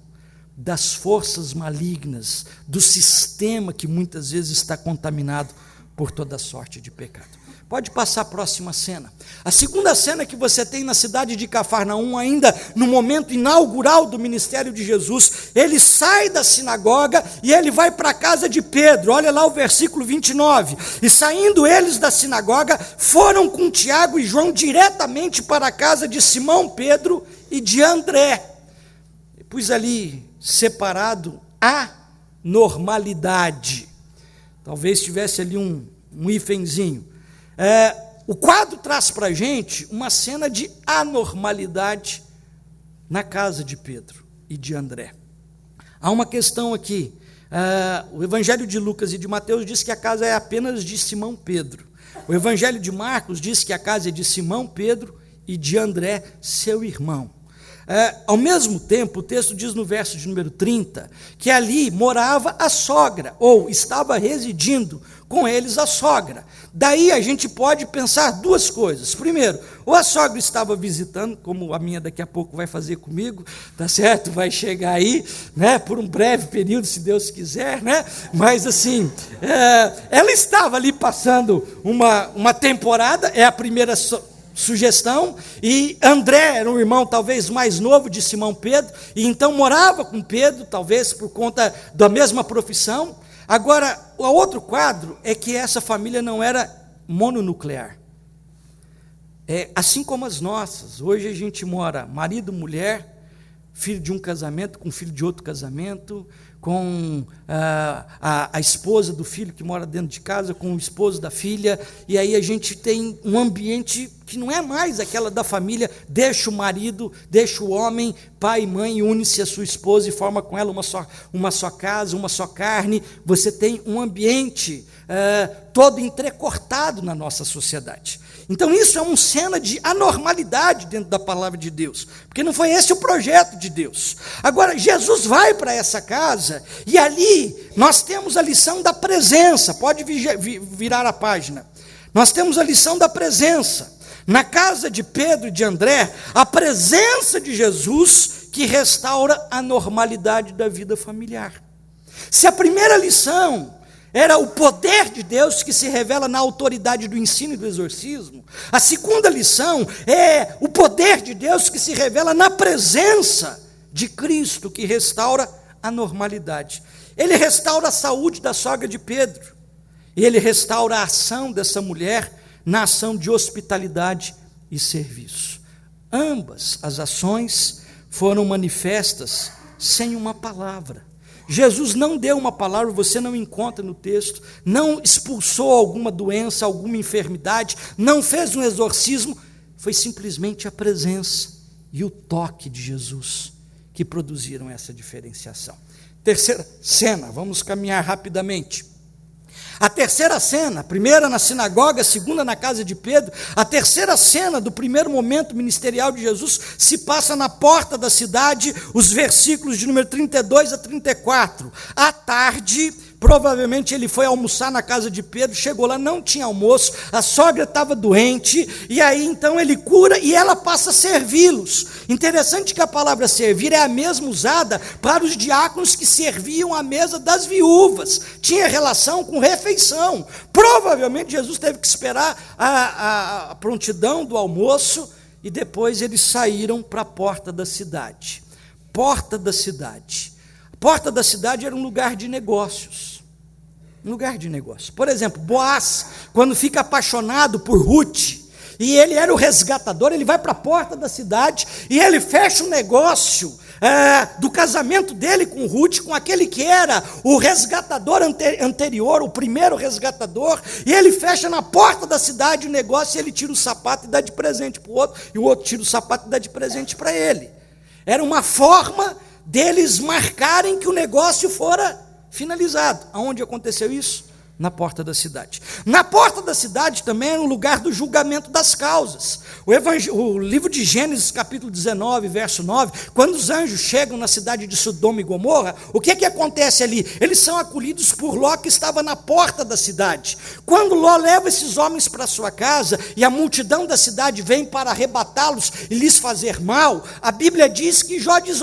das forças malignas, do sistema que muitas vezes está contaminado por toda sorte de pecado. Pode passar a próxima cena. A segunda cena que você tem na cidade de Cafarnaum, ainda no momento inaugural do ministério de Jesus, ele sai da sinagoga e ele vai para a casa de Pedro. Olha lá o versículo 29. E saindo eles da sinagoga, foram com Tiago e João diretamente para a casa de Simão Pedro e de André. Pus ali separado a normalidade. Talvez tivesse ali um hífenzinho. O quadro traz para a gente uma cena de anormalidade na casa de Pedro e de André. Há uma questão aqui. O Evangelho de Lucas e de Mateus diz que a casa é apenas de Simão Pedro. O Evangelho de Marcos diz que a casa é de Simão Pedro e de André, seu irmão. Ao mesmo tempo, o texto diz no verso de número 30, que ali morava a sogra, ou estava residindo com eles a sogra. Daí a gente pode pensar duas coisas. Primeiro, ou a sogra estava visitando, como a minha daqui a pouco vai fazer comigo, tá certo? Vai chegar aí, né, por um breve período, se Deus quiser, né? Mas assim, ela estava ali passando uma temporada, é a primeira sugestão, e André era um irmão talvez mais novo de Simão Pedro, e então morava com Pedro, talvez por conta da mesma profissão. Agora, o outro quadro é que essa família não era mononuclear. Assim como as nossas, hoje a gente mora marido, mulher, filho de um casamento com filho de outro casamento, com a esposa do filho que mora dentro de casa, com o esposo da filha, e aí a gente tem um ambiente que não é mais aquela da família, deixa o marido, deixa o homem, pai e mãe, une-se a sua esposa e forma com ela uma só casa, uma só carne. Você tem um ambiente todo entrecortado na nossa sociedade. Então isso é uma cena de anormalidade dentro da palavra de Deus, porque não foi esse o projeto de Deus. Agora, Jesus vai para essa casa, e ali nós temos a lição da presença. Pode virar a página. Nós temos a lição da presença. Na casa de Pedro e de André, a presença de Jesus que restaura a normalidade da vida familiar. Se a primeira lição era o poder de Deus que se revela na autoridade do ensino e do exorcismo, a segunda lição é o poder de Deus que se revela na presença de Cristo, que restaura a normalidade. Ele restaura a saúde da sogra de Pedro, e ele restaura a ação dessa mulher na ação de hospitalidade e serviço. Ambas as ações foram manifestas sem uma palavra. Jesus não deu uma palavra, você não encontra no texto, não expulsou alguma doença, alguma enfermidade, não fez um exorcismo, foi simplesmente a presença e o toque de Jesus que produziram essa diferenciação. Terceira cena, vamos caminhar rapidamente. A terceira cena, a primeira na sinagoga, a segunda na casa de Pedro, a terceira cena do primeiro momento ministerial de Jesus se passa na porta da cidade, os versículos de número 32 a 34. À tarde, provavelmente ele foi almoçar na casa de Pedro, chegou lá, não tinha almoço, a sogra estava doente, e aí então ele cura e ela passa a servi-los. Interessante que a palavra servir é a mesma usada para os diáconos que serviam à mesa das viúvas, tinha relação com refeição. Provavelmente Jesus teve que esperar a prontidão do almoço, e depois eles saíram para a porta da cidade. Porta da cidade. A porta da cidade era um lugar de negócios. Um lugar de negócio. Por exemplo, Boaz, quando fica apaixonado por Ruth, e ele era o resgatador. Ele vai para a porta da cidade e ele fecha o negócio do casamento dele com Ruth, com aquele que era o resgatador anterior, o primeiro resgatador, e ele fecha na porta da cidade o negócio, e ele tira o sapato e dá de presente para o outro, e o outro tira o sapato e dá de presente para ele. Era uma forma deles marcarem que o negócio fora finalizado. Aonde aconteceu isso? Na porta da cidade. Na porta da cidade também é o lugar do julgamento das causas. O livro de Gênesis, capítulo 19, verso 9, quando os anjos chegam na cidade de Sodoma e Gomorra, o que acontece ali? Eles são acolhidos por Ló, que estava na porta da cidade. Quando Ló leva esses homens para sua casa, e a multidão da cidade vem para arrebatá-los e lhes fazer mal, a Bíblia diz que Ló diz,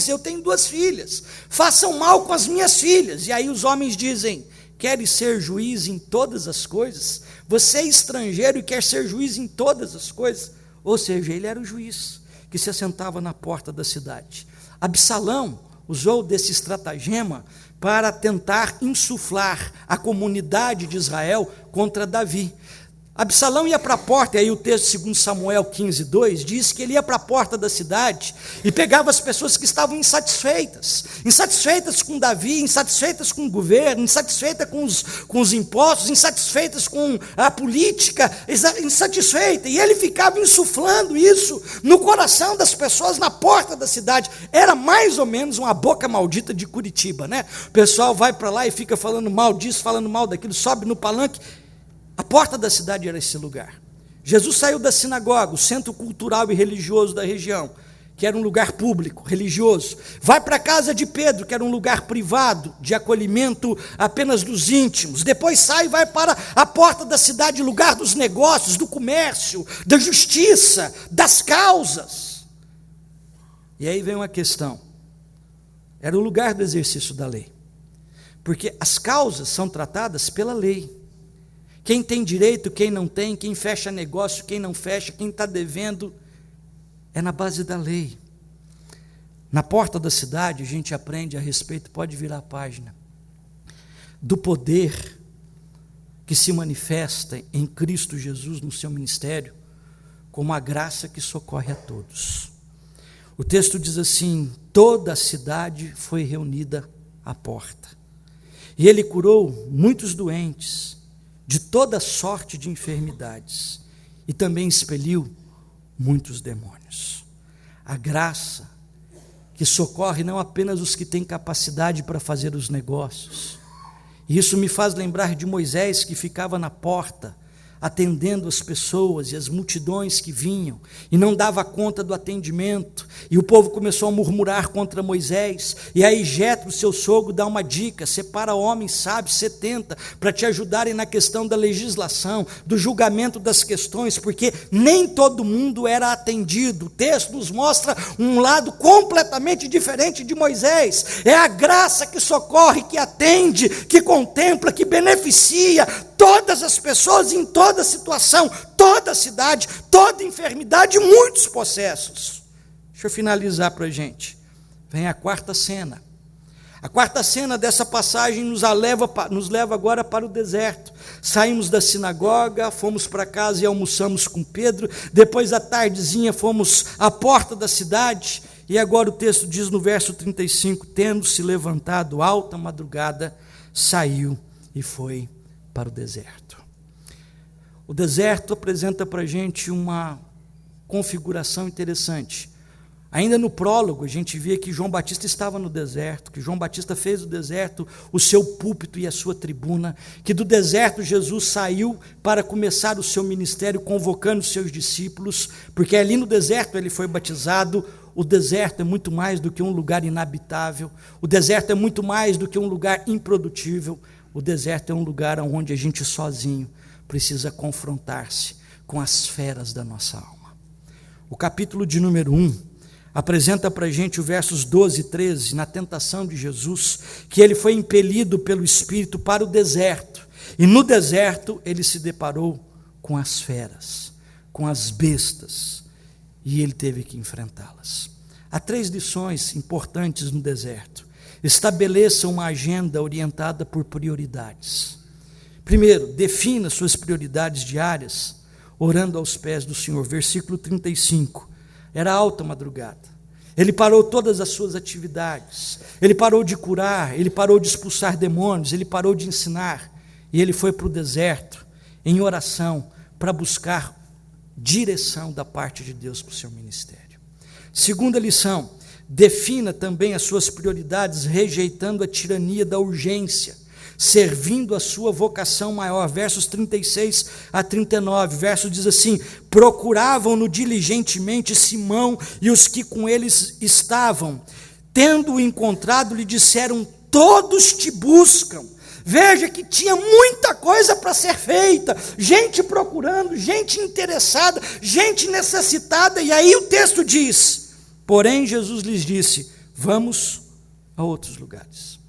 eu tenho duas filhas, façam mal com as minhas filhas. E aí os homens dizem, queres ser juiz em todas as coisas? Você é estrangeiro e quer ser juiz em todas as coisas? Ou seja, ele era o juiz que se assentava na porta da cidade. Absalão usou desse estratagema para tentar insuflar a comunidade de Israel contra Davi. Absalão ia para a porta, e aí o texto de 2 Samuel 15, 2, diz que ele ia para a porta da cidade e pegava as pessoas que estavam insatisfeitas com Davi, insatisfeitas com o governo, insatisfeitas com os impostos, insatisfeitas com a política, insatisfeita, e ele ficava insuflando isso no coração das pessoas na porta da cidade. Era mais ou menos uma boca maldita de Curitiba, né? O pessoal vai para lá e fica falando mal disso, falando mal daquilo, sobe no palanque. A porta da cidade era esse lugar. Jesus saiu da sinagoga, o centro cultural e religioso da região, que era um lugar público, religioso. Vai para a casa de Pedro, que era um lugar privado, de acolhimento apenas dos íntimos. Depois sai e vai para a porta da cidade, lugar dos negócios, do comércio, da justiça, das causas. E aí vem uma questão. Era o lugar do exercício da lei. Porque as causas são tratadas pela lei. Quem tem direito, quem não tem, quem fecha negócio, quem não fecha, quem está devendo, é na base da lei. Na porta da cidade a gente aprende a respeito, pode virar a página, do poder que se manifesta em Cristo Jesus no seu ministério, como a graça que socorre a todos. O texto diz assim, toda a cidade foi reunida à porta, e ele curou muitos doentes, de toda sorte de enfermidades, e também expeliu muitos demônios. A graça que socorre não apenas os que têm capacidade para fazer os negócios. E isso me faz lembrar de Moisés, que ficava na porta, atendendo as pessoas e as multidões que vinham, e não dava conta do atendimento, e o povo começou a murmurar contra Moisés, e aí Jetro, seu sogro, dá uma dica, separa homens sábios, 70, para te ajudarem na questão da legislação, do julgamento das questões, porque nem todo mundo era atendido. O texto nos mostra um lado completamente diferente de Moisés. É a graça que socorre, que atende, que contempla, que beneficia todas as pessoas em toda situação, toda cidade, toda enfermidade, muitos processos. Deixa eu finalizar para a gente. Vem a quarta cena. A quarta cena dessa passagem nos leva agora para o deserto. Saímos da sinagoga, fomos para casa e almoçamos com Pedro. Depois da tardezinha fomos à porta da cidade. E agora o texto diz no verso 35, tendo se levantado alta madrugada, saiu e foi para o deserto. O deserto apresenta para a gente uma configuração interessante. Ainda no prólogo a gente via que João Batista estava no deserto, que João Batista fez do deserto o seu púlpito e a sua tribuna, que do deserto Jesus saiu para começar o seu ministério convocando os seus discípulos, porque ali no deserto ele foi batizado. O deserto é muito mais do que um lugar inabitável, o deserto é muito mais do que um lugar improdutível. O deserto é um lugar onde a gente sozinho precisa confrontar-se com as feras da nossa alma. O capítulo de número 1 apresenta para a gente os versos 12 e 13, na tentação de Jesus, que ele foi impelido pelo Espírito para o deserto. E no deserto ele se deparou com as feras, com as bestas, e ele teve que enfrentá-las. Há 3 lições importantes no deserto. Estabeleça uma agenda orientada por prioridades. Primeiro, defina suas prioridades diárias, orando aos pés do Senhor. Versículo 35. Era alta madrugada. Ele parou todas as suas atividades. Ele parou de curar, ele parou de expulsar demônios, ele parou de ensinar. E ele foi para o deserto, em oração, para buscar direção da parte de Deus para o seu ministério. Segunda lição, defina também as suas prioridades, rejeitando a tirania da urgência, servindo a sua vocação maior. Versos 36 a 39, verso diz assim: procuravam-no diligentemente Simão e os que com eles estavam, tendo-o encontrado, lhe disseram: todos te buscam. Veja que tinha muita coisa para ser feita, gente procurando, gente interessada, gente necessitada, e aí o texto diz: porém Jesus lhes disse: vamos a outros lugares.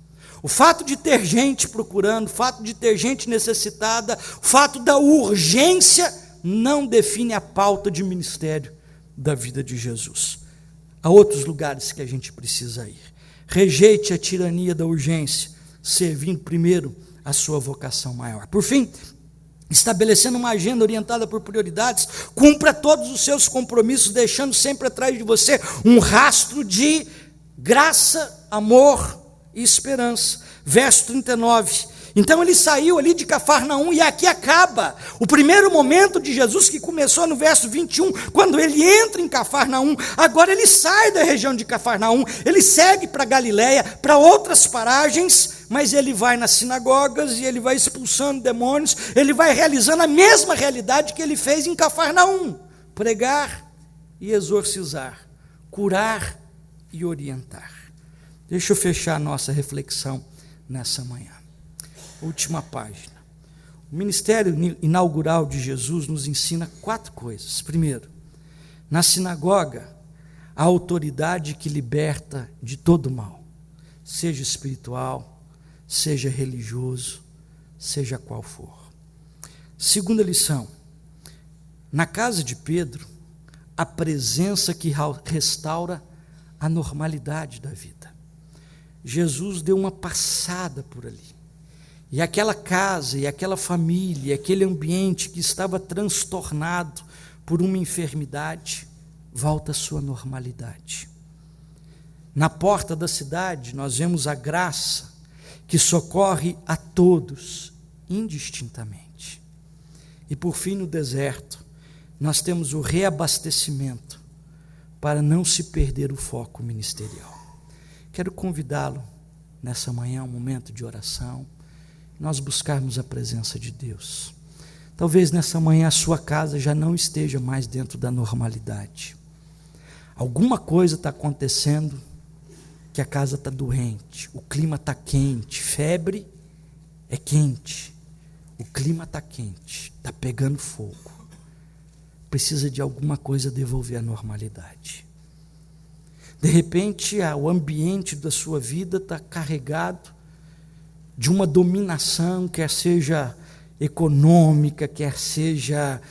O fato de ter gente procurando, o fato de ter gente necessitada, o fato da urgência não define a pauta de ministério da vida de Jesus. Há outros lugares que a gente precisa ir. Rejeite a tirania da urgência, servindo primeiro a sua vocação maior. Por fim, estabelecendo uma agenda orientada por prioridades, cumpra todos os seus compromissos, deixando sempre atrás de você um rastro de graça, amor e esperança. Verso 39. Então ele saiu ali de Cafarnaum, e aqui acaba o primeiro momento de Jesus, que começou no verso 21, quando ele entra em Cafarnaum. Agora ele sai da região de Cafarnaum, ele segue para Galiléia, para outras paragens, mas ele vai nas sinagogas e ele vai expulsando demônios, ele vai realizando a mesma realidade que ele fez em Cafarnaum: pregar e exorcizar, curar e orientar. Deixa eu fechar a nossa reflexão nessa manhã. Última página. O ministério inaugural de Jesus nos ensina 4 coisas. Primeiro, na sinagoga, a autoridade que liberta de todo mal, seja espiritual, seja religioso, seja qual for. Segunda lição, na casa de Pedro, a presença que restaura a normalidade da vida. Jesus deu uma passada por ali. E aquela casa, e aquela família, e aquele ambiente que estava transtornado por uma enfermidade, volta à sua normalidade. Na porta da cidade, nós vemos a graça que socorre a todos, indistintamente. E por fim, no deserto, nós temos o reabastecimento para não se perder o foco ministerial. Quero convidá-lo nessa manhã a um momento de oração, nós buscarmos a presença de Deus. Talvez nessa manhã a sua casa já não esteja mais dentro da normalidade. Alguma coisa está acontecendo, que a casa está doente, o clima está quente, febre é quente, o clima está quente, está pegando fogo. Precisa de alguma coisa devolver a normalidade. De repente, o ambiente da sua vida está carregado de uma dominação, quer seja econômica, quer seja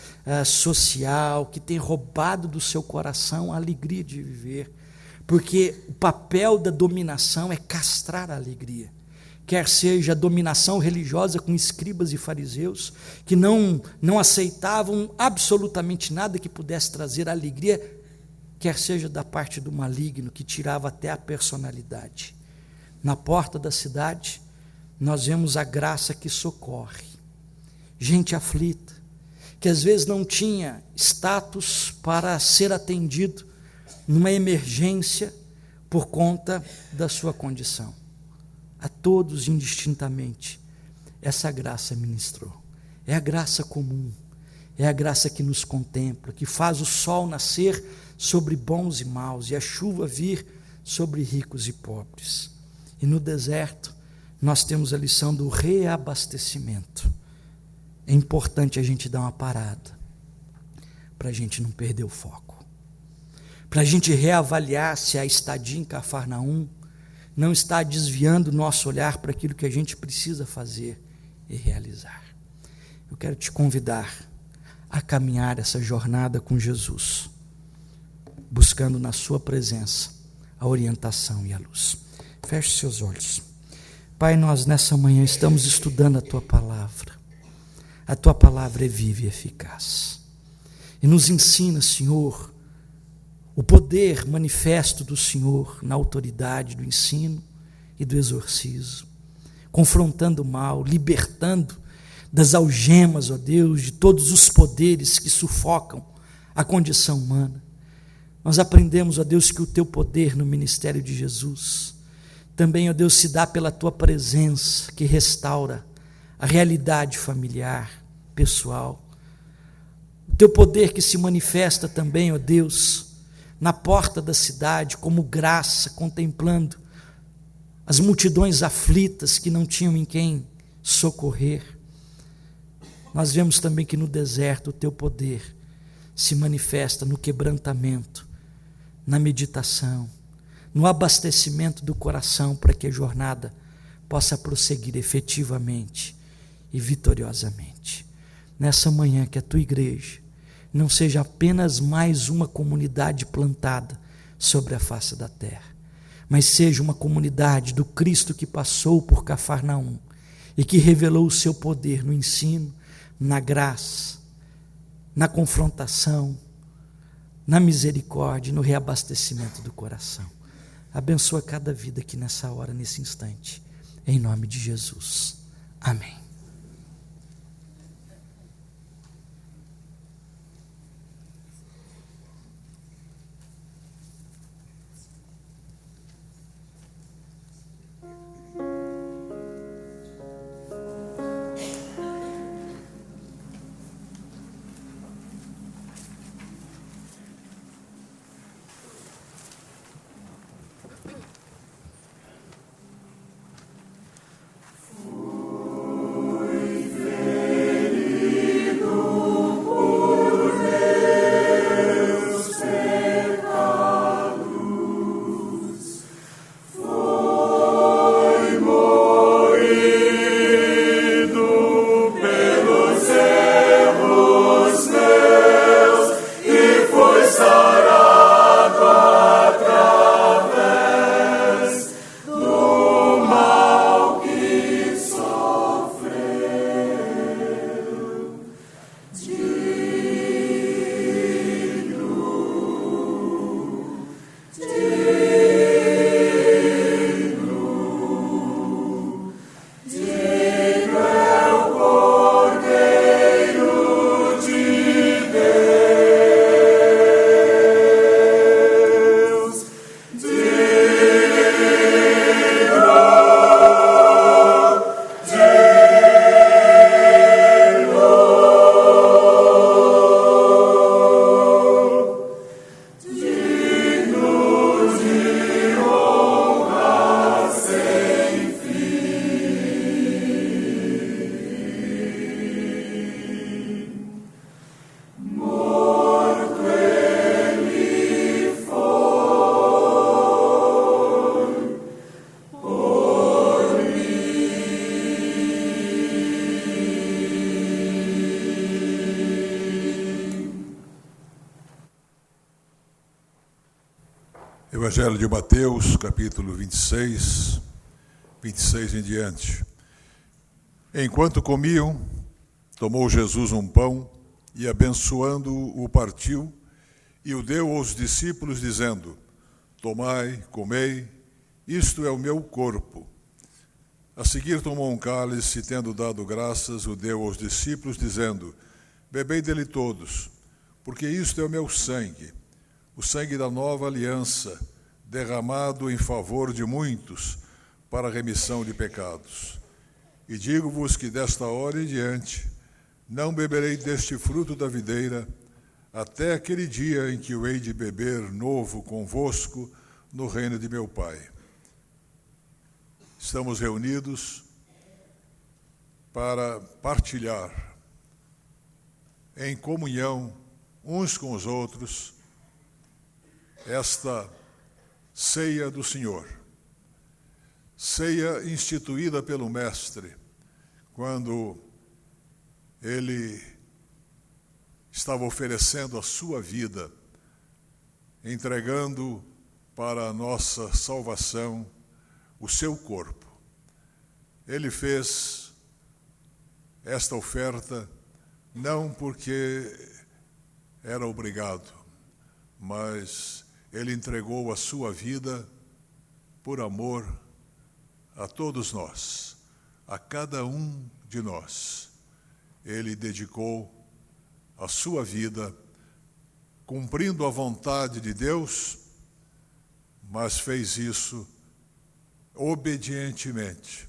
social, que tem roubado do seu coração a alegria de viver, porque o papel da dominação é castrar a alegria, quer seja a dominação religiosa com escribas e fariseus, que não aceitavam absolutamente nada que pudesse trazer alegria, quer seja da parte do maligno, que tirava até a personalidade. Na porta da cidade, nós vemos a graça que socorre. Gente aflita, que às vezes não tinha status para ser atendido numa emergência por conta da sua condição. A todos indistintamente, essa graça ministrou. É a graça comum, é a graça que nos contempla, que faz o sol nascer sobre bons e maus e a chuva vir sobre ricos e pobres. E no deserto, nós temos a lição do reabastecimento. É importante a gente dar uma parada, para a gente não perder o foco, para a gente reavaliar se a estadia em Cafarnaum não está desviando o nosso olhar para aquilo que a gente precisa fazer e realizar. Eu quero te convidar a caminhar essa jornada com Jesus, buscando na sua presença a orientação e a luz. Feche seus olhos. Pai, nós nessa manhã estamos estudando a Tua Palavra. A Tua Palavra é viva e eficaz. e nos ensina, Senhor, o poder manifesto do Senhor na autoridade do ensino e do exorcismo, confrontando o mal, libertando das algemas, ó Deus, de todos os poderes que sufocam a condição humana. Nós aprendemos, ó Deus, que o teu poder no ministério de Jesus também, ó Deus, se dá pela tua presença que restaura a realidade familiar, pessoal. O teu poder que se manifesta também, ó Deus, na porta da cidade como graça, contemplando as multidões aflitas que não tinham em quem socorrer. Nós vemos também que no deserto o teu poder se manifesta no quebrantamento, na meditação, no abastecimento do coração para que a jornada possa prosseguir efetivamente e vitoriosamente. Nessa manhã, que a tua igreja não seja apenas mais uma comunidade plantada sobre a face da terra, mas seja uma comunidade do Cristo que passou por Cafarnaum e que revelou o seu poder no ensino, na graça, na confrontação, na misericórdia, no reabastecimento do coração. Abençoa cada vida aqui nessa hora, nesse instante, em nome de Jesus. Amém. Evangelho de Mateus, capítulo 26 em diante. Enquanto comiam, tomou Jesus um pão e, abençoando-o, o partiu e o deu aos discípulos, dizendo: Tomai, comei, isto é o meu corpo. A seguir tomou um cálice e, tendo dado graças, o deu aos discípulos, dizendo: Bebei dele todos, porque isto é o meu sangue, o sangue da nova aliança, derramado em favor de muitos para a remissão de pecados. E digo-vos que desta hora em diante não beberei deste fruto da videira, até aquele dia em que o hei de beber novo convosco no reino de meu Pai. Estamos reunidos para partilhar em comunhão uns com os outros esta ceia do Senhor, ceia instituída pelo Mestre, quando ele estava oferecendo a sua vida, entregando para a nossa salvação o seu corpo. Ele fez esta oferta não porque era obrigado, mas ele entregou a sua vida por amor a todos nós, a cada um de nós. Ele dedicou a sua vida cumprindo a vontade de Deus, mas fez isso obedientemente,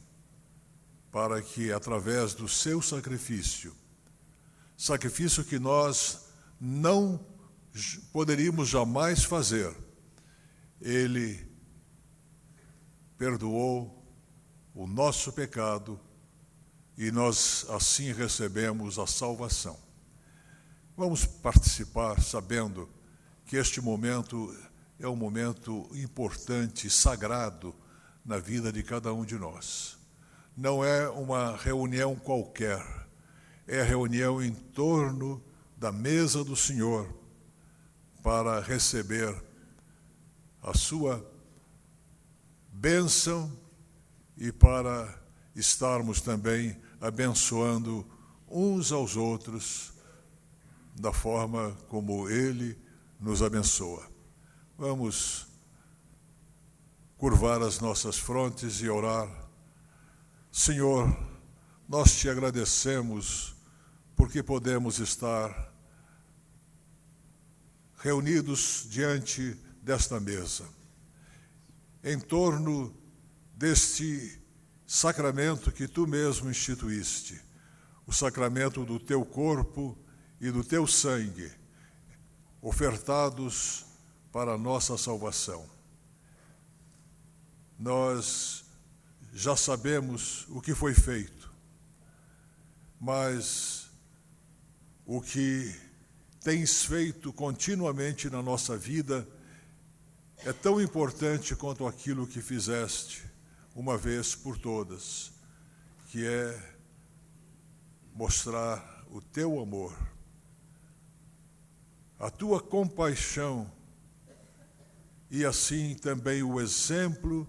para que através do seu sacrifício que nós não poderíamos jamais fazer, ele perdoou o nosso pecado e nós assim recebemos a salvação. Vamos participar sabendo que este momento é um momento importante, sagrado na vida de cada um de nós. Não é uma reunião qualquer, é a reunião em torno da mesa do Senhor para receber a sua bênção e para estarmos também abençoando uns aos outros da forma como Ele nos abençoa. Vamos curvar as nossas frontes e orar. Senhor, nós te agradecemos porque podemos estar reunidos diante desta mesa, em torno deste sacramento que tu mesmo instituíste, o sacramento do teu corpo e do teu sangue, ofertados para a nossa salvação. Nós já sabemos o que foi feito, mas o que tens feito continuamente na nossa vida é tão importante quanto aquilo que fizeste uma vez por todas, que é mostrar o teu amor, a tua compaixão e assim também o exemplo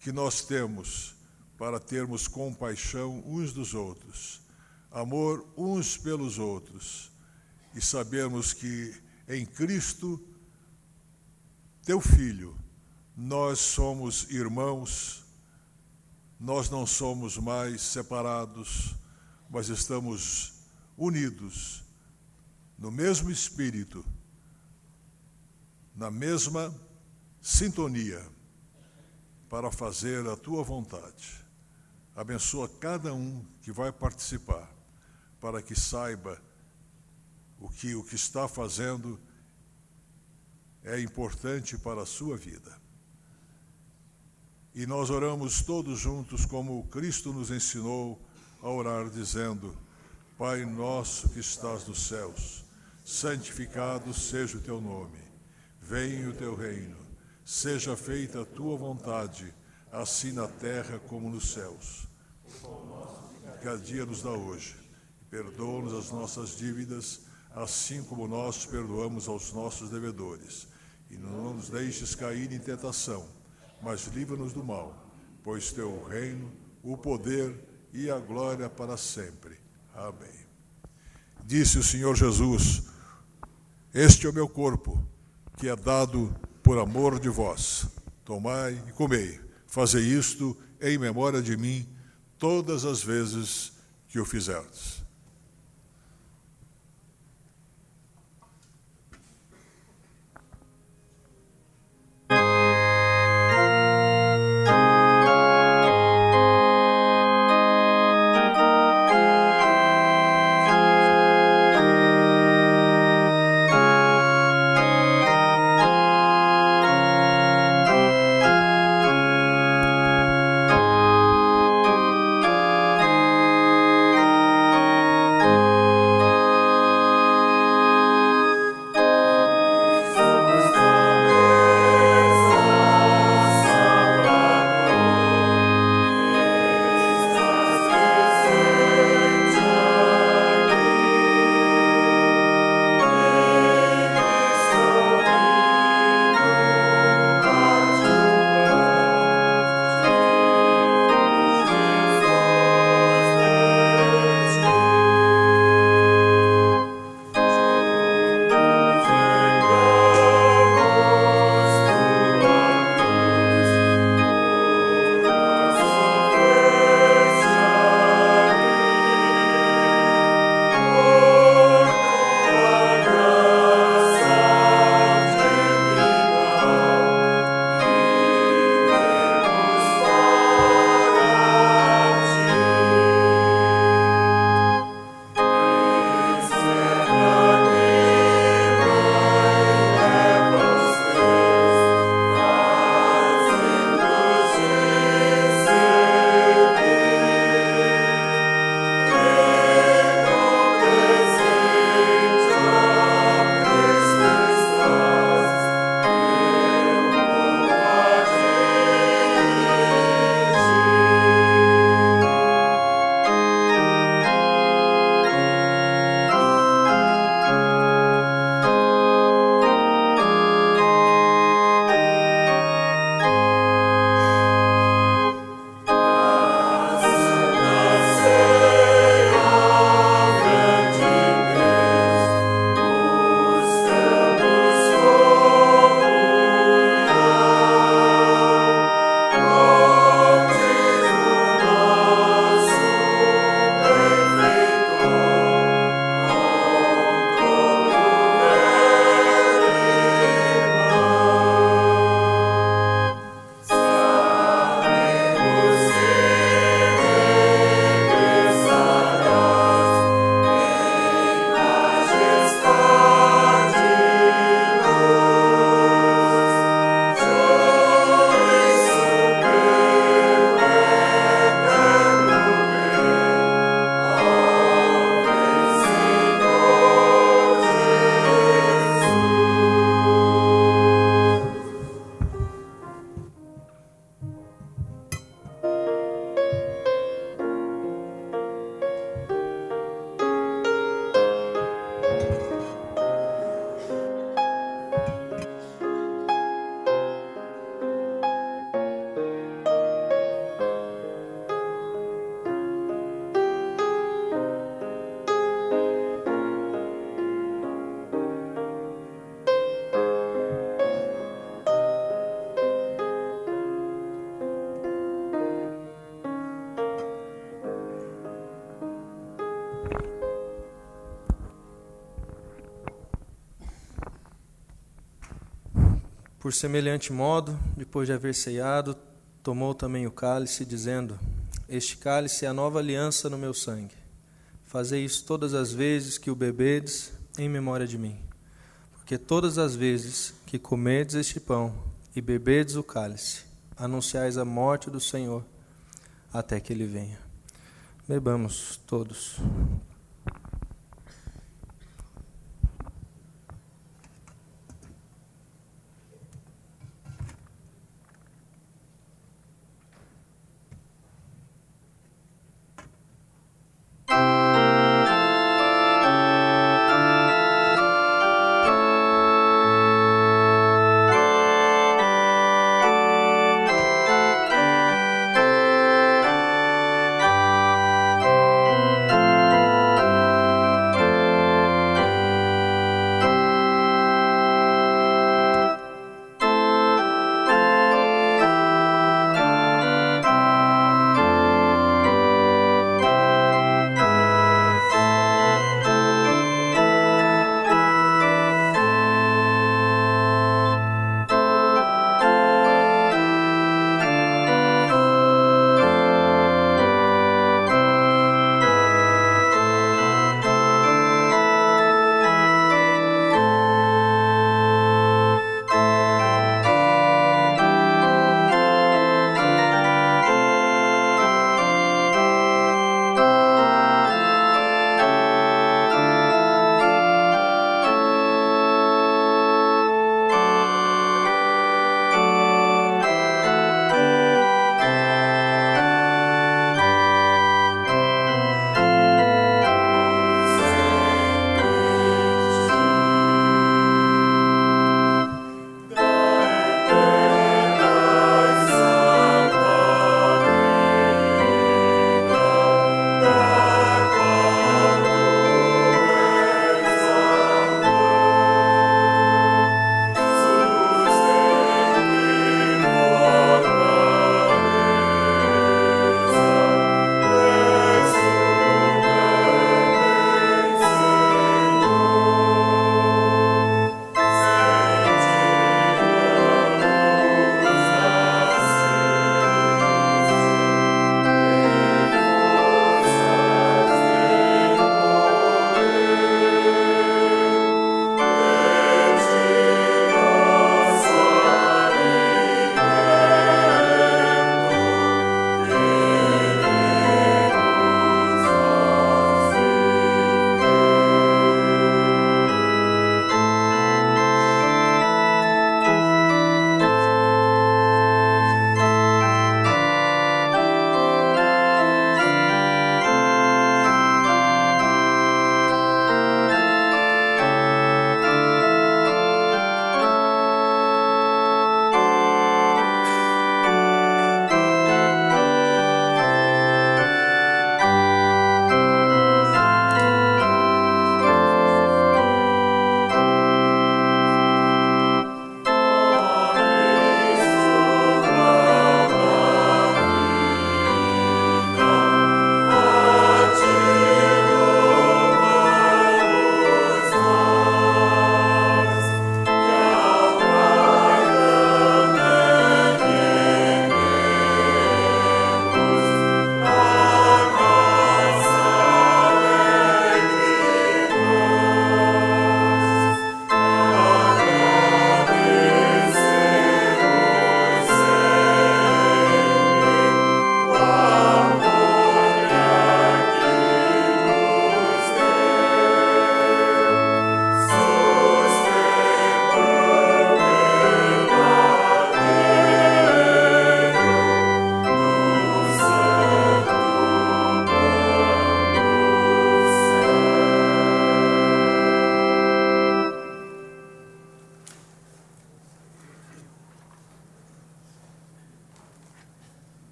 que nós temos para termos compaixão uns dos outros, amor uns pelos outros e sabermos que em Cristo, teu Filho, nós somos irmãos, nós não somos mais separados, mas estamos unidos no mesmo Espírito, na mesma sintonia, para fazer a tua vontade. Abençoa cada um que vai participar, para que saiba o que está fazendo é importante para a sua vida. E nós oramos todos juntos como Cristo nos ensinou a orar, dizendo: Pai nosso que estás nos céus, santificado seja o teu nome. Venha o teu reino. Seja feita a tua vontade, assim na terra como nos céus. Cada dia nos dá hoje. Perdoa-nos as nossas dívidas, assim como nós perdoamos aos nossos devedores. E não nos deixes cair em tentação, mas livra-nos do mal, pois teu o reino, o poder e a glória para sempre. Amém. Disse o Senhor Jesus: Este é o meu corpo, que é dado por amor de vós. Tomai e comei. Fazei isto em memória de mim todas as vezes que o fizerdes. Por semelhante modo, depois de haver ceado, tomou também o cálice, dizendo: Este cálice é a nova aliança no meu sangue. Fazei isso todas as vezes que o bebedes, em memória de mim. Porque todas as vezes que comedes este pão e bebedes o cálice, anunciais a morte do Senhor, até que Ele venha. Bebamos todos.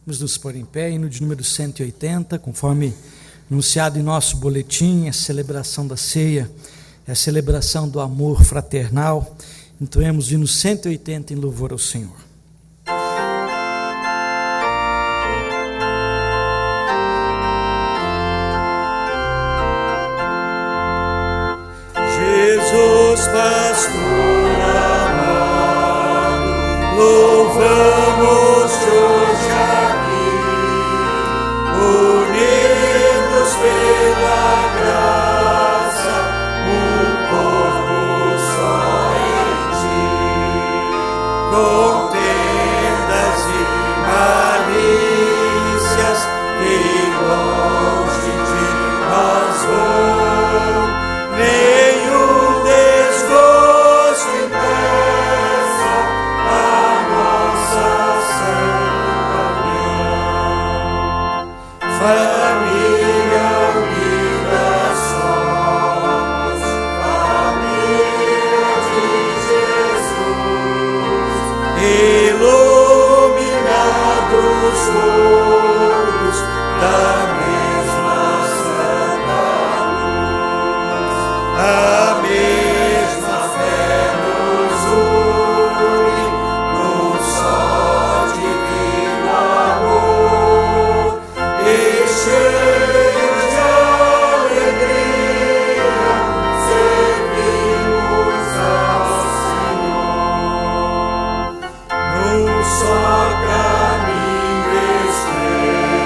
Vamos nos pôr em pé, hino de número 180, conforme anunciado em nosso boletim, a celebração da ceia, é a celebração do amor fraternal. Entoemos o hino 180 em louvor ao Senhor. Jesus, pastor amado, louvamos-te hoje aqui, unidos pela graça, corpo só em ti, contendas e malícias que longe de nós vão, nenhum desgosto impeça a nossa santa união. Família unida somos, família de Jesus, iluminados todos da mesma santa luz. A mesma fé nos une num só divino amor, e cheios de alegria servimos ao Senhor. Num só caminho estreito,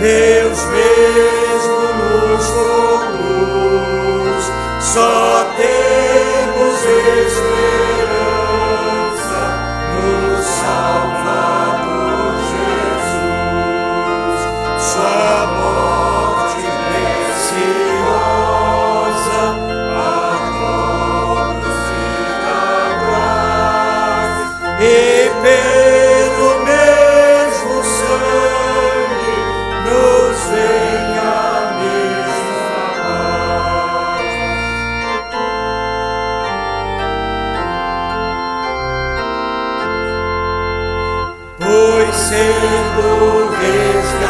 Deus mesmo nos conduz, só temos esperança no Salvador Jesus. Sua morte preciosa a todos fica atrás, e pelo mesmo sangue nos vem a mesma paz. Pois sendo resgatados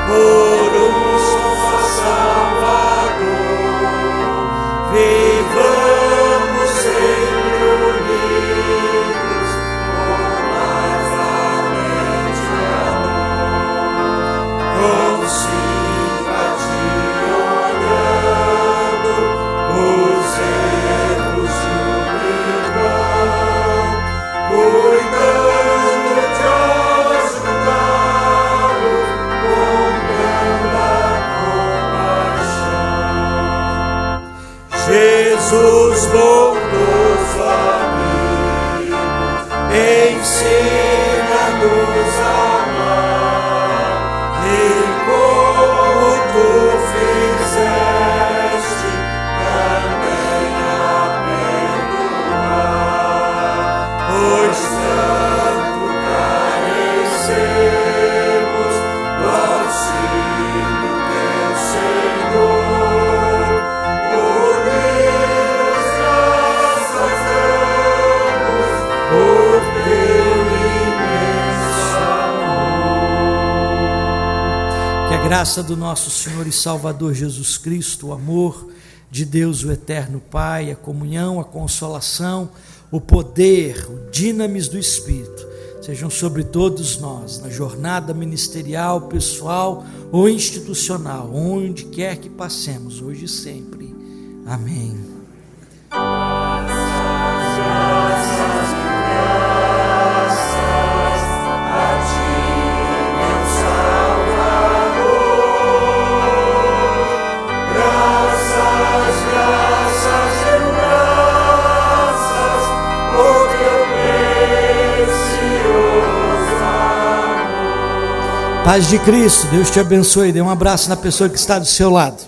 por um só Salvador, vivamos sempre unidos por mais ardente amor, com simpatia olhando os erros de um irmão, cuidando de ajudá-lo com grande compaixão. Jesus, bondoso amigo, ensina-nos a amar, e como tu fizeste, também a perdoar, pois tanto carecemos do auxílio teu Senhor. Por Deus, graças damos por teu imenso amor. Que a graça do nosso Senhor e Salvador Jesus Cristo, o amor de Deus, o eterno Pai, a comunhão, a consolação, o poder, o dinamis do Espírito, sejam sobre todos nós, na jornada ministerial, pessoal ou institucional, onde quer que passemos, hoje e sempre. Amém. Paz de Cristo, Deus te abençoe. Dê um abraço na pessoa que está do seu lado.